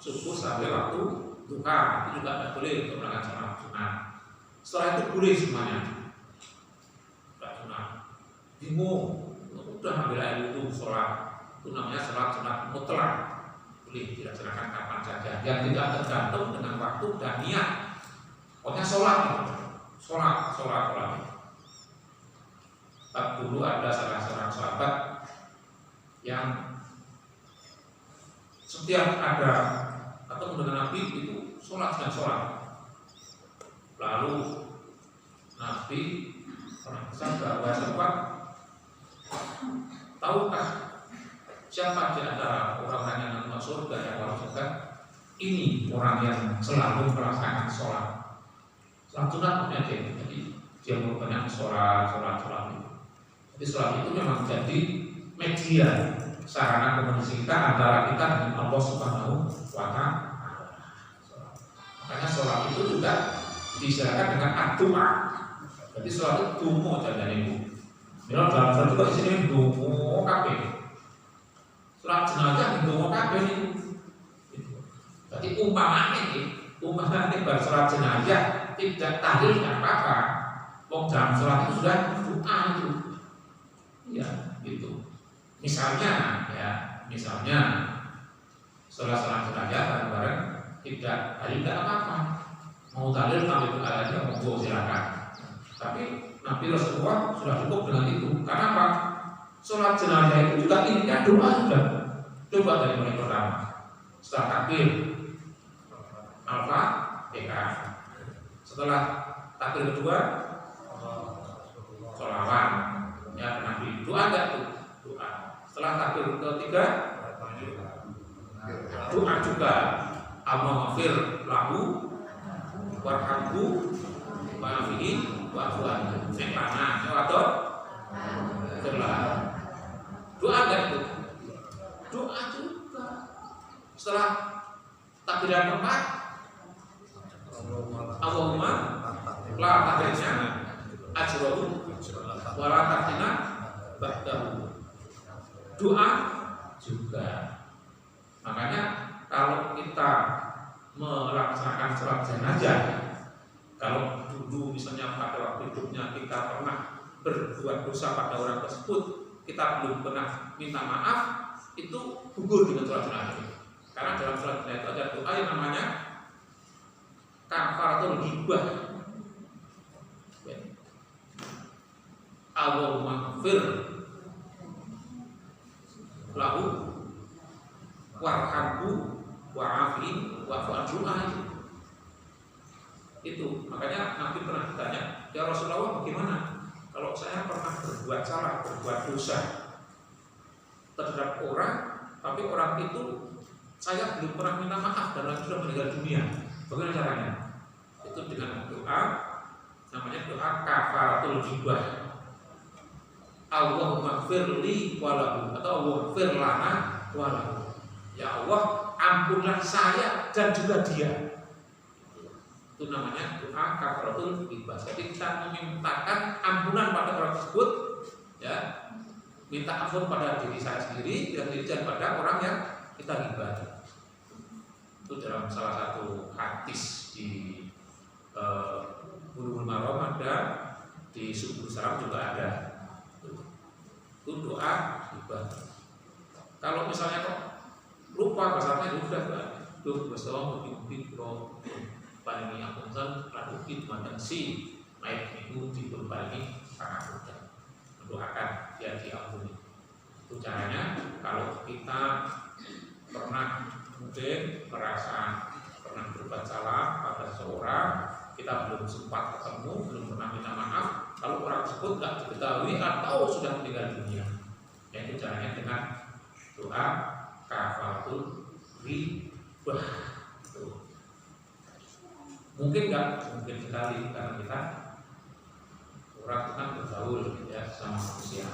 S1: subuh sampai waktu duha itu juga tidak boleh untuk melaksanakan sholat sunnah. Setelah itu boleh semuanya. Sholat sunnah. Bingung, udah ambil air itu sholat. Itu namanya sholat sunnah mutlak. Boleh dilaksanakan kapan saja. Yang tidak tergantung dengan waktu dan niat. Pokoknya sholat. Dulu ada salah seorang sahabat yang setiap ada ketemu dengan Nabi itu sholat. Lalu Nabi pernah bersabda, wahai sahabat, tahukah siapa di antara orang yang masuk surga yang orang surga? Ini orang yang selalu melaksanakan sholat. Sunat punya dia, jadi dia merupakan sholat itu. Jadi sholat itu memang jadi media sarana komunikasi kita antara kita dengan Allah Subhanahu wa Ta'ala. Makanya sholat itu juga diistilahkan dengan doa. Jadi sholat itu dungo jadinya ibu. Dalam sholat juga disini dungo kabeh. Sholat jenazah dungo kabeh ini. Jadi umpamanya bar sholat jenazah tidak tahlil tidak apa-apa. Wong dalam sholat itu sudah doa itu. Ya, gitu. Misalnya sholat jenazah bareng-bareng tidak tahlil tidak apa-apa. Mau tahlil tahlil itu aja monggo silakan. Tapi Nabi Rasulullah sudah cukup dengan itu. Karena apa? Sholat jenazah itu juga intinya doa sudah. Coba dari mulai pertama. Setelah takbir Al-Fatihah. Setelah takbir kedua sholawat ya Nabi. Doa enggak tuh? Doa. Setelah takbir ketiga doa juga. Allahumma fir lahu warhamhu wa'afihi wa'fu anhu. Nek lanang nek wadon adalah doa enggak itu? Doa juga. Setelah takbiran keempat, Allahumma la tahrimna ajrahu wa la tahrimna ba'dahu. Doa juga. Makanya kalau kita melaksanakan sholat jenazah, kalau dulu misalnya pada waktu hidupnya kita pernah berbuat dosa pada orang tersebut, kita belum pernah minta maaf, itu gugur dengan sholat jenazah. Karena dalam sholat jenazah itu ada doa yang namanya kafaratul ghibah. Allahumma ighfir lahu warhamhu wa'afihi wa'fu anhu. Itu makanya Nabi pernah ditanya, ya Rasulullah, bagaimana kalau saya pernah berbuat salah, berbuat dosa terhadap orang, tapi orang itu saya belum pernah minta maaf dan orang sudah meninggal dunia, bagaimana caranya? Itu dengan doa, namanya doa kafaratul ghibah. Allahumma firli walahu atau Allahumma lana walahu. Ya Allah, ampunlah saya dan juga dia. Itu namanya doa kafaratul ghibah. Jadi kita memintakan ampunan pada orang tersebut, ya, minta ampun pada diri saya sendiri dan pada orang yang kita ghibah. Itu dalam salah satu hadis di Bulughul Maram ada, di Subul Salam juga ada. Itu doa ghibah. Kalau misalnya kok lupa bahasanya sudah tuh bersama mungkin pro paling yang penting lalu kita si naik minggu di berbagi sangat mudah mendoakan dia diampuni. Itu caranya. Kalau kita pernah mungkin merasa pernah berbuat salah pada seseorang, kita belum sempat ketemu, belum pernah minta maaf, kalau orang tersebut tidak diketahui atau sudah meninggal dunia, yaitu caranya dengan doa kafaratul ghibah. Mungkin enggak? Mungkin sekali, karena kita orang itu kan bergaul ya sama manusia.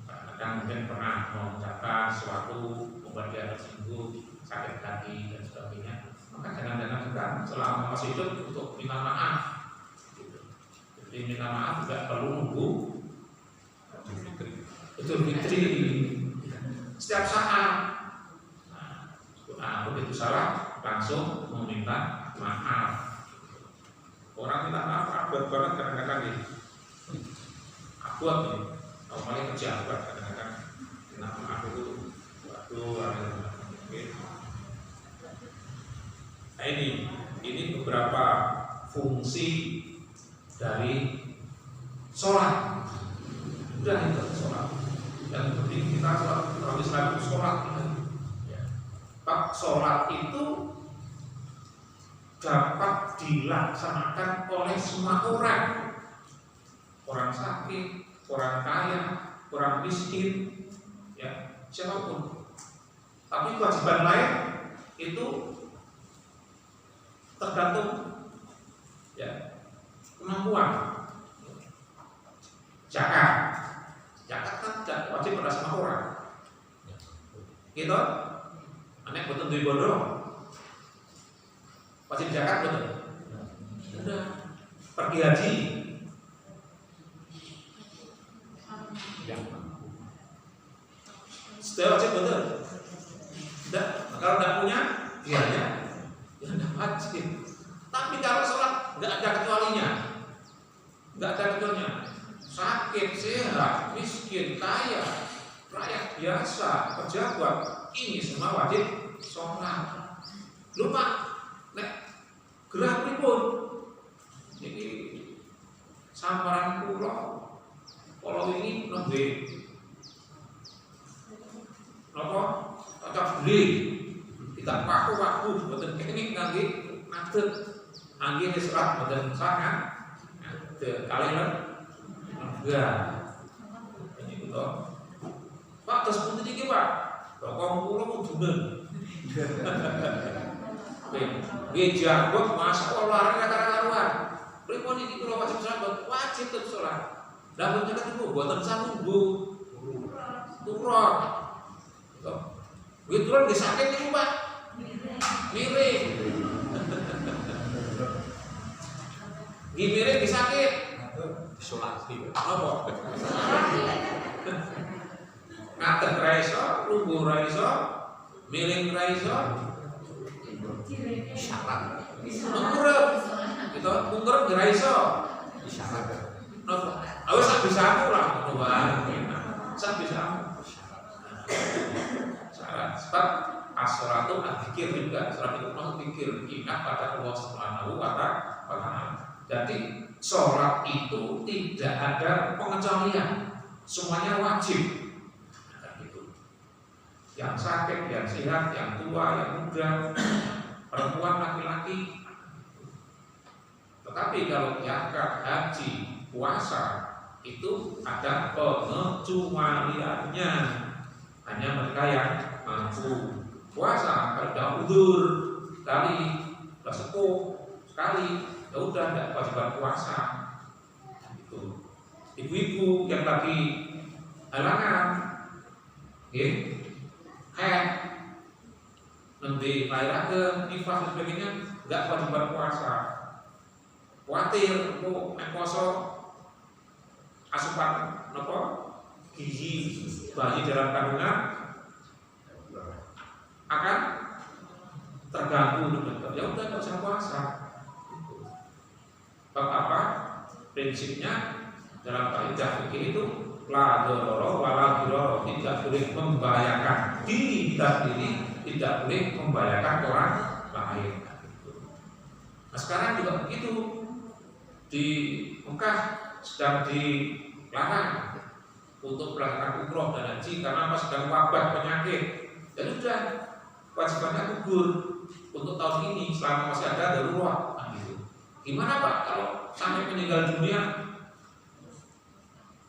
S1: Kadang mungkin pernah mengucapkan sesuatu membuat dia tersinggung, sakit hati dan sebagainya. Maka jangan-jangan juga selama masih hidup untuk minta maaf. Jadi minta maaf juga perlu nunggu Idul Fitri setiap saat. Nah, begitu salah langsung meminta maaf. Orang minta maaf abad banget kadang-kadang gitu. Abad nih, kalau paling kerja abad kadang-kadang minta maaf itu. Waduh, nah ini beberapa fungsi dari sholat. Udah itu sholat. Yang penting kita sholat, kalau Islam itu sholat. Pak, sholat itu dapat dilaksanakan oleh semua orang. Orang sakit, orang kaya, orang miskin, ya siapapun. Tapi kewajiban lain itu tergantung ya kemampuan. Zakat kan tidak wajib pada semua orang. Gitu? Anak betul duit bodoh. Wajib zakat betul. Sudah. Pergi haji. Sudah wajib betul. Tidak. Kalau tidak punya, biaya. Ya tidak wajib. Tapi kalau sholat nggak ada kecualinya. Nggak ada kecualinya. Sakit, sehat, miskin, kaya, rakyat biasa, pejabat, ini semua wajib sholat. Lupa, nek gerah pripun? Jadi samaran kalau ini nembe apa? Cocok beli, kita paku buatan teknik nanti ngadet, angin diserap buatan sangat, kalian enggak. Ini gitu. Pak, terus pun iki Pak. Rokok kula kudunen. Nggih janggut masya Allah lari karuan. Pripun iki kula wajib salat, wajib tetep salat. Lah mboten ketemu mboten sanggup turun. Nggih turun nggih sakit niku Pak. Miring. Nggih miring nggih sakit.
S2: Isolasi.
S1: Apa? Ngadeg ra iso, lungguh ra iso, miring ra iso.
S2: Isyarat.
S1: Mungkurep. Kita mungkurep ra iso.
S2: Isyarat.
S1: Napa? Awis sak bisamu lah ngono wae. Sak bisamu. Syarat. Sebab as-salatu adzikir juga, salat itu maksud zikir, ingat pada Allah Subhanahu wa taala. Jadi sholat itu tidak ada pengecualian, semuanya wajib. Yang sakit, yang sehat, yang tua, yang muda, perempuan, laki-laki. Tetapi kalau zakat, haji, puasa itu ada pengecualiannya. Hanya mereka yang mampu. Puasa kalau udah udur sekali, udah sepuh sekali, ya udah tidak kewajiban puasa. Itu. Ibu-ibu yang lagi halangan, nanti lahiran nifas dan sebagainya, nggak kewajiban puasa. Khawatir mau poso asupan nopo gizi bayi dalam kandungan akan terganggu dengan ya udah nggak usah puasa. Bab apa? Prinsipnya dalam kaidah fikih itu la dororo wala diroro, tidak boleh membahayakan diri kita sendiri, tidak boleh membahayakan orang lain. Nah sekarang juga begitu, di Mekah sedang dilarang untuk melakukan umroh dan haji karena sedang wabah penyakit. Dan sudah kewajibannya gugur untuk tahun ini selama masih ada darurat. Nah, gitu. Gimana Pak kalau sampai meninggal dunia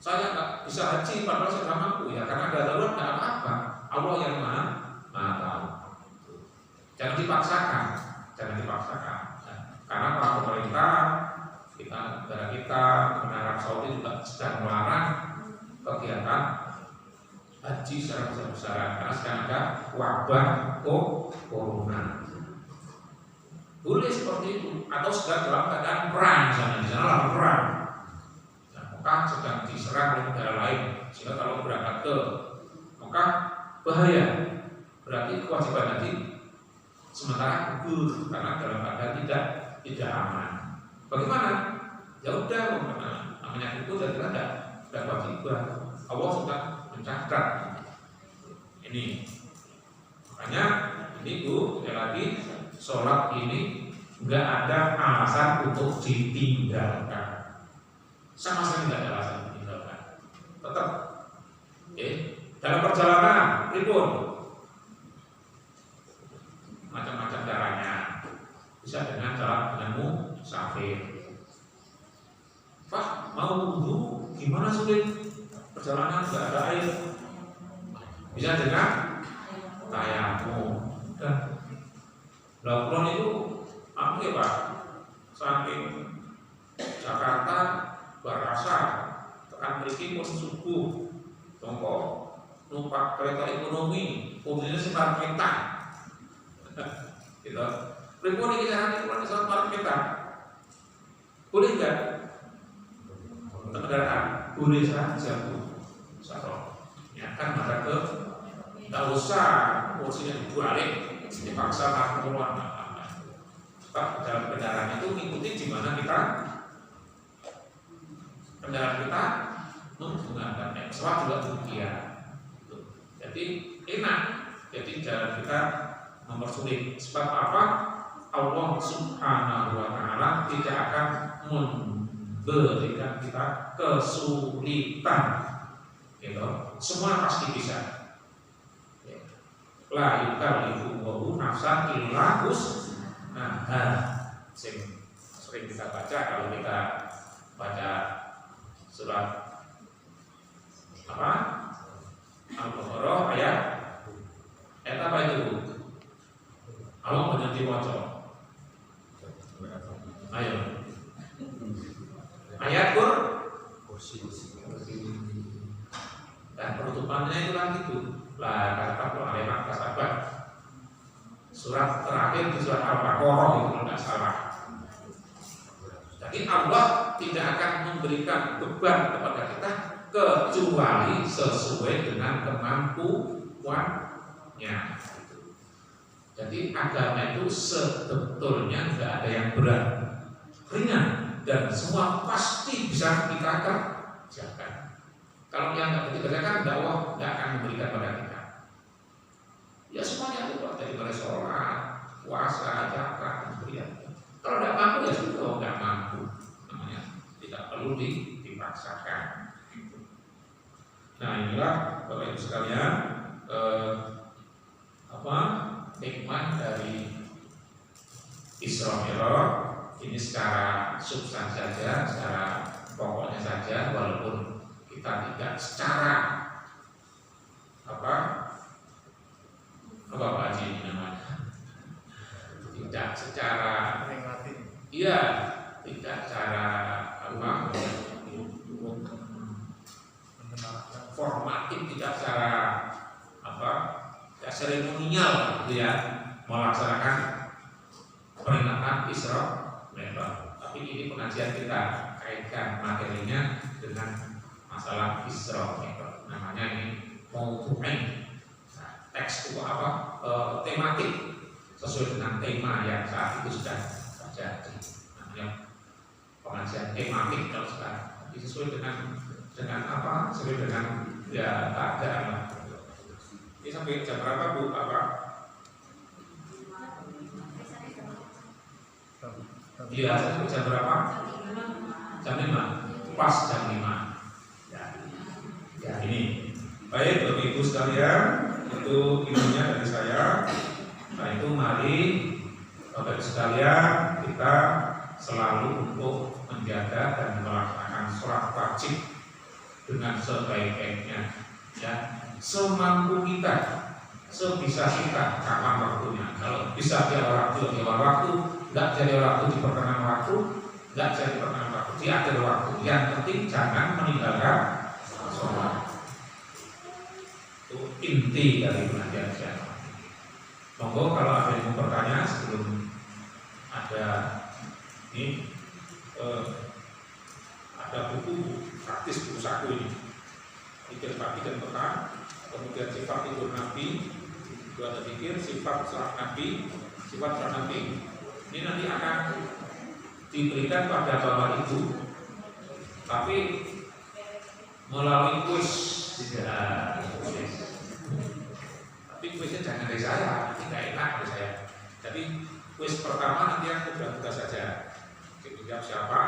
S1: saya nggak bisa haji padahal saya nggak mampu ya karena ada darurat nggak apa-apa. Allah yang maha tahu. Jangan dipaksakan, jangan dipaksakan. Karena para pemerintah kita, negara kita, Arab Saudi juga sedang melarang kegiatan haji secara besar-besaran karena sedang ada wabah corona. Boleh seperti itu atau sedang dalam keadaan perang misalnya di sana dalam perang. Nah, Mekah sedang diserang oleh negara lain sehingga kalau berangkat ke Mekah bahaya. Berarti kewajiban haji sementara gugur karena dalam keadaan tidak aman. Bagaimana? Ya udah, namanya itu dan tidak kewajiban. Allah sudah mencatat ini. Makanya ini Bu, sekali lagi sholat ini nggak ada alasan untuk ditinggalkan. Sama sekali nggak ada alasan ditinggalkan. Tetap, dalam perjalanan, ribut, macam-macam caranya. Bisa dengan cara dengan musafir. Pak mau wudhu gimana sulit? Perjalanan nggak ada air. Bisa dengan tayamum. Dan lakukan itu apa ya Pak? Saking Jakarta berasa tekan mriki pun subuh. Tongko numpak kereta ekonomi, posisinya sekitar kita. Gitu. Pripun iki carane kula iso parek kita? Boleh enggak? Untuk kendaraan boleh saja Bu. Ya kan maka ke tidak usah kursinya dibalik dipaksa aku keluar. Sebab dalam kendaraan itu mengikuti di mana kita kendaraan kita menggunakan pesawat juga demikian. Jadi enak. Jadi jalan kita mempersulit. Sebab apa? Allah Subhanahu wa taala tidak akan memberikan kita kesulitan. Gitu. Semua pasti bisa. La yukallifu Allahu nafsan illa wus'aha. Sering kita baca kalau kita baca surat apa? Al-Baqarah ayat apa itu? Allah menjadi wajah. Dan penutupannya itu kan gitu. Lah kata Al-Imam Kasabat surat terakhir di surat Al-Baqarah itu kalau nggak salah. Jadi Allah tidak akan memberikan beban kepada kita kecuali sesuai dengan kemampuannya. Jadi agama itu sebetulnya nggak ada yang berat, ringan, dan semua pasti bisa kita kerjakan. Kalau yang nggak kita kerjakan, dakwah nggak akan memberikan pada kita. Ya semuanya itu dari mulai sholat, puasa, zakat, dan sebagainya. Kalau nggak mampu ya sudah nggak mampu, namanya tidak perlu dipaksakan. Nah inilah Bapak Ibu sekalian hikmah dari Isra Mi'raj ini secara substansi saja, secara pokoknya saja, walaupun kita tidak secara apa Pak Haji ini namanya, tidak secara iya, tidak secara formatif, tidak secara seremonial gitu ya, melaksanakan peringatan Isra Mi'raj. Tapi ini pengajian kita kaitkan materinya dengan masalah Isra Mi'raj. Namanya ini maudu'in. Nah, teks itu tematik sesuai dengan tema yang saat itu sudah terjadi. Namanya pengajian tematik kalau sekarang. Sesuai dengan sesuai dengan ya keadaan lah. Ini sampai jam berapa Bu? Iya, sampai jam berapa? Jam 5. Pas jam 5. Ya ini. Baik Bapak Ibu sekalian, itu ilmunya dari saya. Nah itu mari Bapak Ibu sekalian kita selalu untuk menjaga dan melaksanakan sholat wajib dengan sebaik-baiknya, ya, semampu kita, sebisa kita, kapan waktunya. Kalau bisa di awal waktu, nggak jadi waktu di pertengahan waktu, nggak jadi pertengahan waktu di akhir waktu. Yang penting jangan meninggalkan sholat. Itu inti dari pengajian saya. Monggo kalau ada yang mau bertanya sebelum ada ini. Ada buku praktis, buku saku ini pikir pagi dan petang, kemudian sifat tidur Nabi, itu ada pikir sifat sholat Nabi, sifat sholat Nabi. Ini nanti akan diberikan pada Bapak Ibu, tapi melalui kuis. Tapi kuisnya jangan dari saya, nanti nggak enak dari saya. Jadi kuis pertama nanti yang mudah-mudah saja. Dijawab siapa?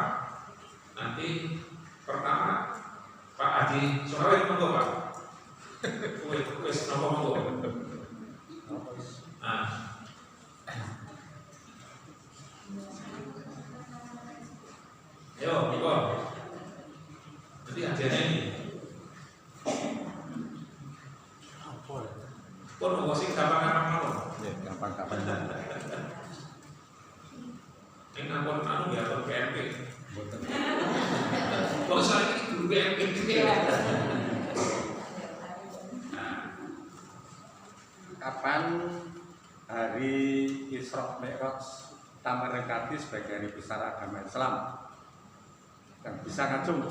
S1: Nanti pertama Pak Haji Sorawet monggo Pak. Kuis monggo. Nah. Ayo monggo. Nanti hadiahnya ini. Pun monggo sing gampang-gampang mawon. Ya, gampang-gampang. Ini nampun ya atau PMP. Kalau saya ini guru PMP juga.
S3: Kapan hari Isra Mi'raj kita merekati sebagai hari besar agama Islam? Dan bisa ngacung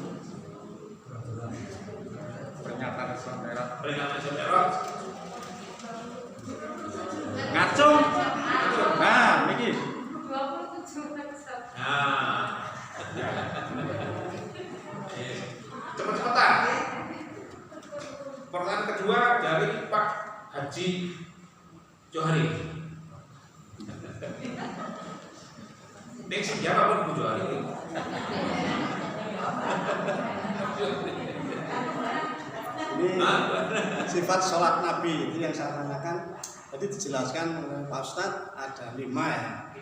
S3: pernyataan Isra Mi'raj.
S1: Pernyataan Isra Mi'raj.
S3: Ngacung. Nah, ini.
S1: Nah, cepet-cepetan. Pertanyaan kedua dari Pak Haji Johari. Ini siapa pun Bu Johari.
S4: Ini sifat sholat Nabi itu yang saya tanyakan. Tadi dijelaskan oleh Pak Ustadz ada 5 ya.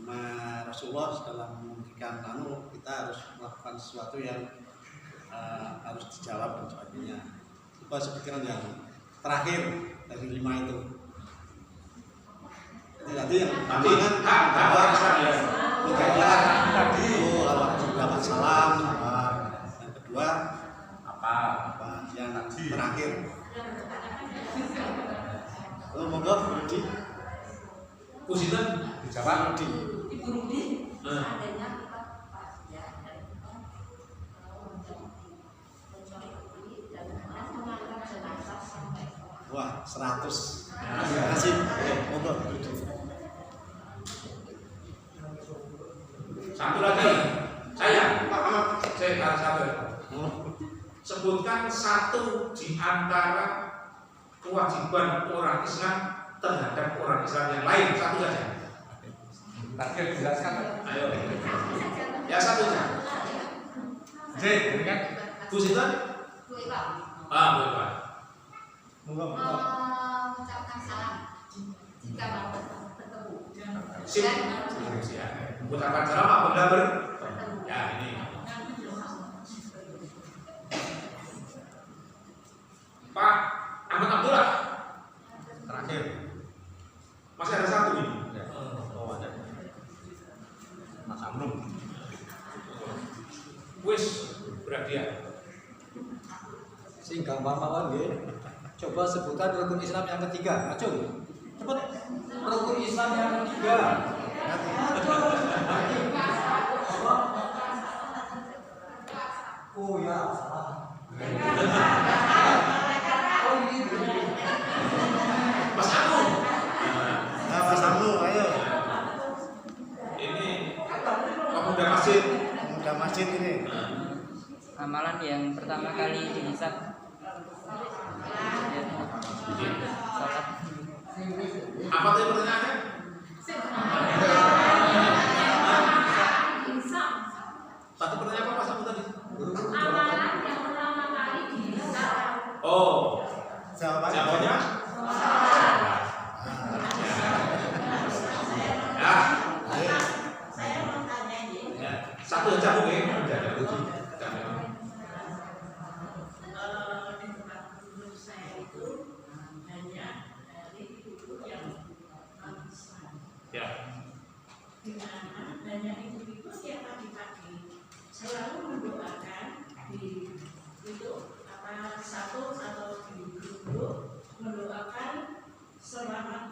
S4: 5 Rasulullah dalam memberikan tamu, kita harus melakukan sesuatu yang harus dijawab dan sebagainya. Coba sebutkan yang terakhir dari 5 itu. Jadi tadi yang pertama kan bahwa tadi kalau dapat salam, yang kedua Apa yang terakhir? Oh, monggo Bu Rudi.
S1: Kusinten
S3: dijawab
S4: Rudi.
S5: Ibu Rudi,
S1: Nah.
S4: Wah, 100. Terima kasih. Oke, monggo Bu Rudi.
S1: Satu lagi, saya satu. Sebutkan satu di antara kewajiban orang Islam terhadap orang Islam yang lain, satu saja.
S3: target dijelaskan.
S1: Ayo, ya satu saja.
S3: J, ini kan
S1: Bu Sinten?
S5: Bu Iqbal,
S1: Bu Iqbal.
S4: Monggo.
S5: mengucapkan salam jika mau bertemu.
S1: Sip. Ya. Ucapan salam apabila bertemu. Ya ini. Pak Ahmad Abdullah.
S3: terakhir.
S1: Masih ada satu ini.
S3: Oh, ada. Mas Amrum.
S1: Wis berhadiah.
S6: Sing gampang mawon nggih. Coba sebutkan rukun Islam yang ketiga. Ayo. Cepet. Rukun Islam yang ketiga. Oh ya, salah. Oh ini.
S1: Mas Agung.
S4: Nah, Mas Amru, ayo.
S1: Ini pemuda masjid.
S4: Pemuda masjid ini.
S7: Amalan yang pertama kali dihisab salat.
S1: Apa tadi pertanyaannya? Satu pertanyaan apa Mas Agung tadi?
S5: Amalan yang pertama kali dihisab.
S1: Oh,
S4: Jawabannya.
S1: jawabannya? Ya.
S5: Saya mau tanya ini.
S1: Ya. Satu saja Bu ya. Jangan.
S5: Di tempat duduk saya itu banyak dari ibu yang non-Islam.
S1: Ya.
S5: Di mana banyak ibu-ibu yang pagi-pagi selalu mendoakan di itu satu atau di grup mendoakan selamat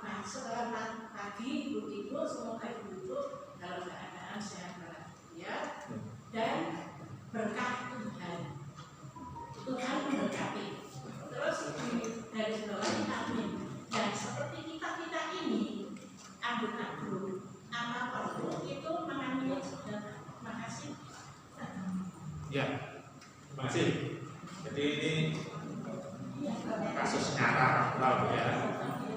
S5: pagi ibu-ibu, semoga ibu-ibu dalam keadaan sehat walafiat dan berkah Tuhan. Tuhan memberkati. Terus dari bawah kita amin. Dan seperti kita ini anggota grup apapun itu mengambil saudara. Terima kasih.
S1: Ya. Terima kasih. Jadi ini kasus nyata faktual ya.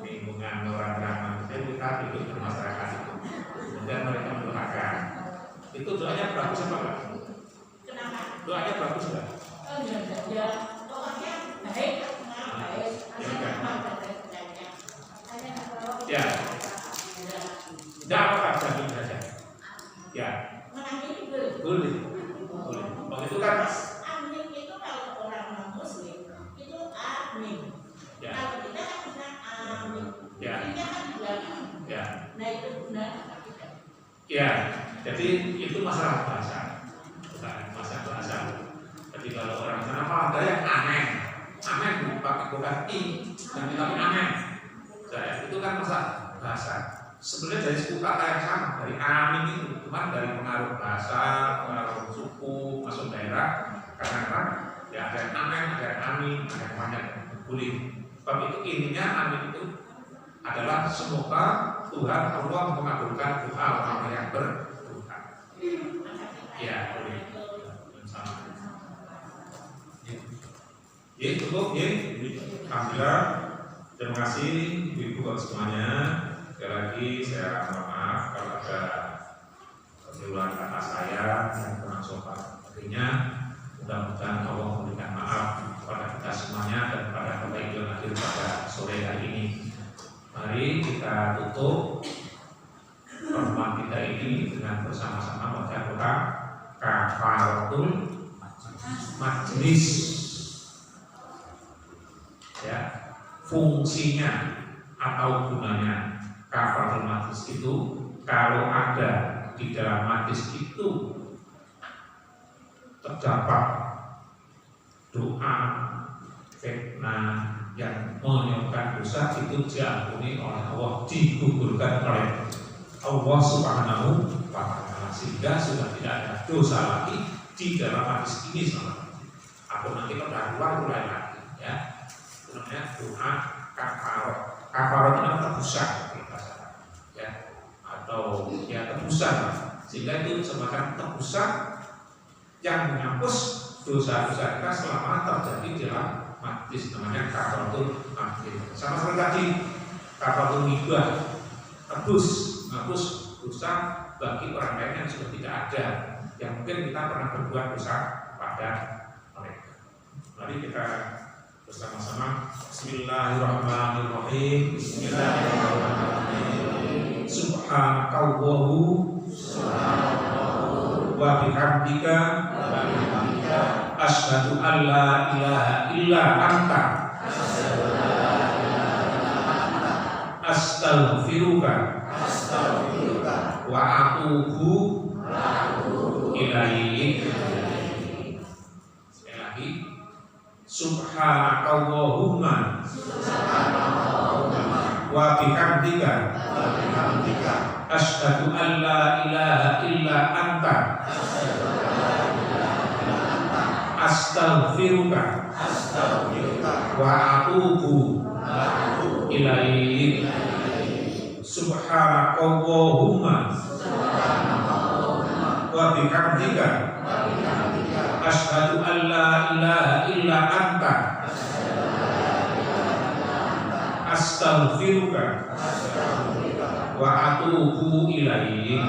S1: Lingkungan orang-orang manusia kita hidup di masyarakat itu. Kemudian mereka mendoakan. Itu doanya bagus apa enggak?
S5: Kenapa?
S1: Doanya bagus enggak?
S5: Oh ya, pokoknya baik, baik.
S1: Ya. Tidak apa-apa, jamin saja. Ya.
S5: Mengamini boleh.
S1: Boleh. Boleh. Waktu itu kan
S5: Amin itu kalau orang non muslim itu amin.
S1: ya.
S5: Kalau kita kan bisa amin.
S1: Ya.
S5: Kita kan bilang
S1: Ya.
S5: nah itu benar apa tidak?
S1: Ya. Jadi itu masalah bahasa. Bukan masalah bahasa. Jadi kalau orang sana ada yang aneh. Amin bukan i, tapi amin. Saya itu kan masalah bahasa. Sebenarnya dari suku kata yang sama, dari amin itu, cuma dari pengaruh bahasa, pengaruh suku, masuk daerah, kadang-kadang ya ada yang amin, ada yang amin, ada yang banyak boleh. Sebab itu intinya amin itu adalah semoga Tuhan Allah mengabulkan doa orang yang berdoa. Ya, boleh. Sama. Ya, cukup ya. Alhamdulillah. Terima kasih ibu-ibu semuanya. Sekali lagi saya mohon maaf kalau ada kekeliruan kata saya yang kurang sopan. Akhirnya mudah-mudahan Allah memberikan maaf kepada kita semuanya dan kepada Bapak Ibu yang hadir pada sore hari ini. Mari kita tutup pertemuan kita ini dengan bersama-sama baca doa kafaratul majlis. Ya, fungsinya atau gunanya kafaratul majlis itu kalau ada di dalam majlis itu terdapat doa, fitnah yang menyebabkan dosa itu diampuni oleh Allah, digugurkan oleh Allah Subhanahu wa Ta'ala, sehingga sudah tidak ada dosa lagi di dalam hadis ini sama. Atau nanti kebaruan mulai lagi, ya. Itu namanya doa kafaroh. Kafaroh itu namanya tebusan, ya, atau ya tebusan, sehingga itu semacam tebusan yang menghapus dosa-dosa kita selama terjadi dalam majlis, namanya kafaratul majlis. Sama seperti tadi kafaratul ghibah, tebus menghapus dosa bagi orang lain yang sudah tidak ada, yang mungkin kita pernah berbuat dosa pada mereka. Mari kita bersama-sama Bismillahirrahmanirrahim. Bismillahirrahmanirrahim. Subhanakallahu wa bihamdika asyhadu an la ilaha illa anta astaghfiruka wa atubu ilaik. Sekali lagi, subhanakallahumma wa bihamdika asyhadu an la ilaha illa anta astaghfiruka wa atubu ilaik. Subhanakallahumma wa bihamdika asyhadu an la ilaha illa anta astaghfiruka wa atubu ilaik.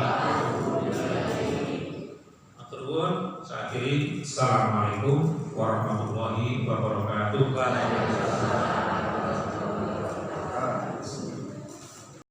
S1: Assalamualaikum warahmatullahi wabarakatuh.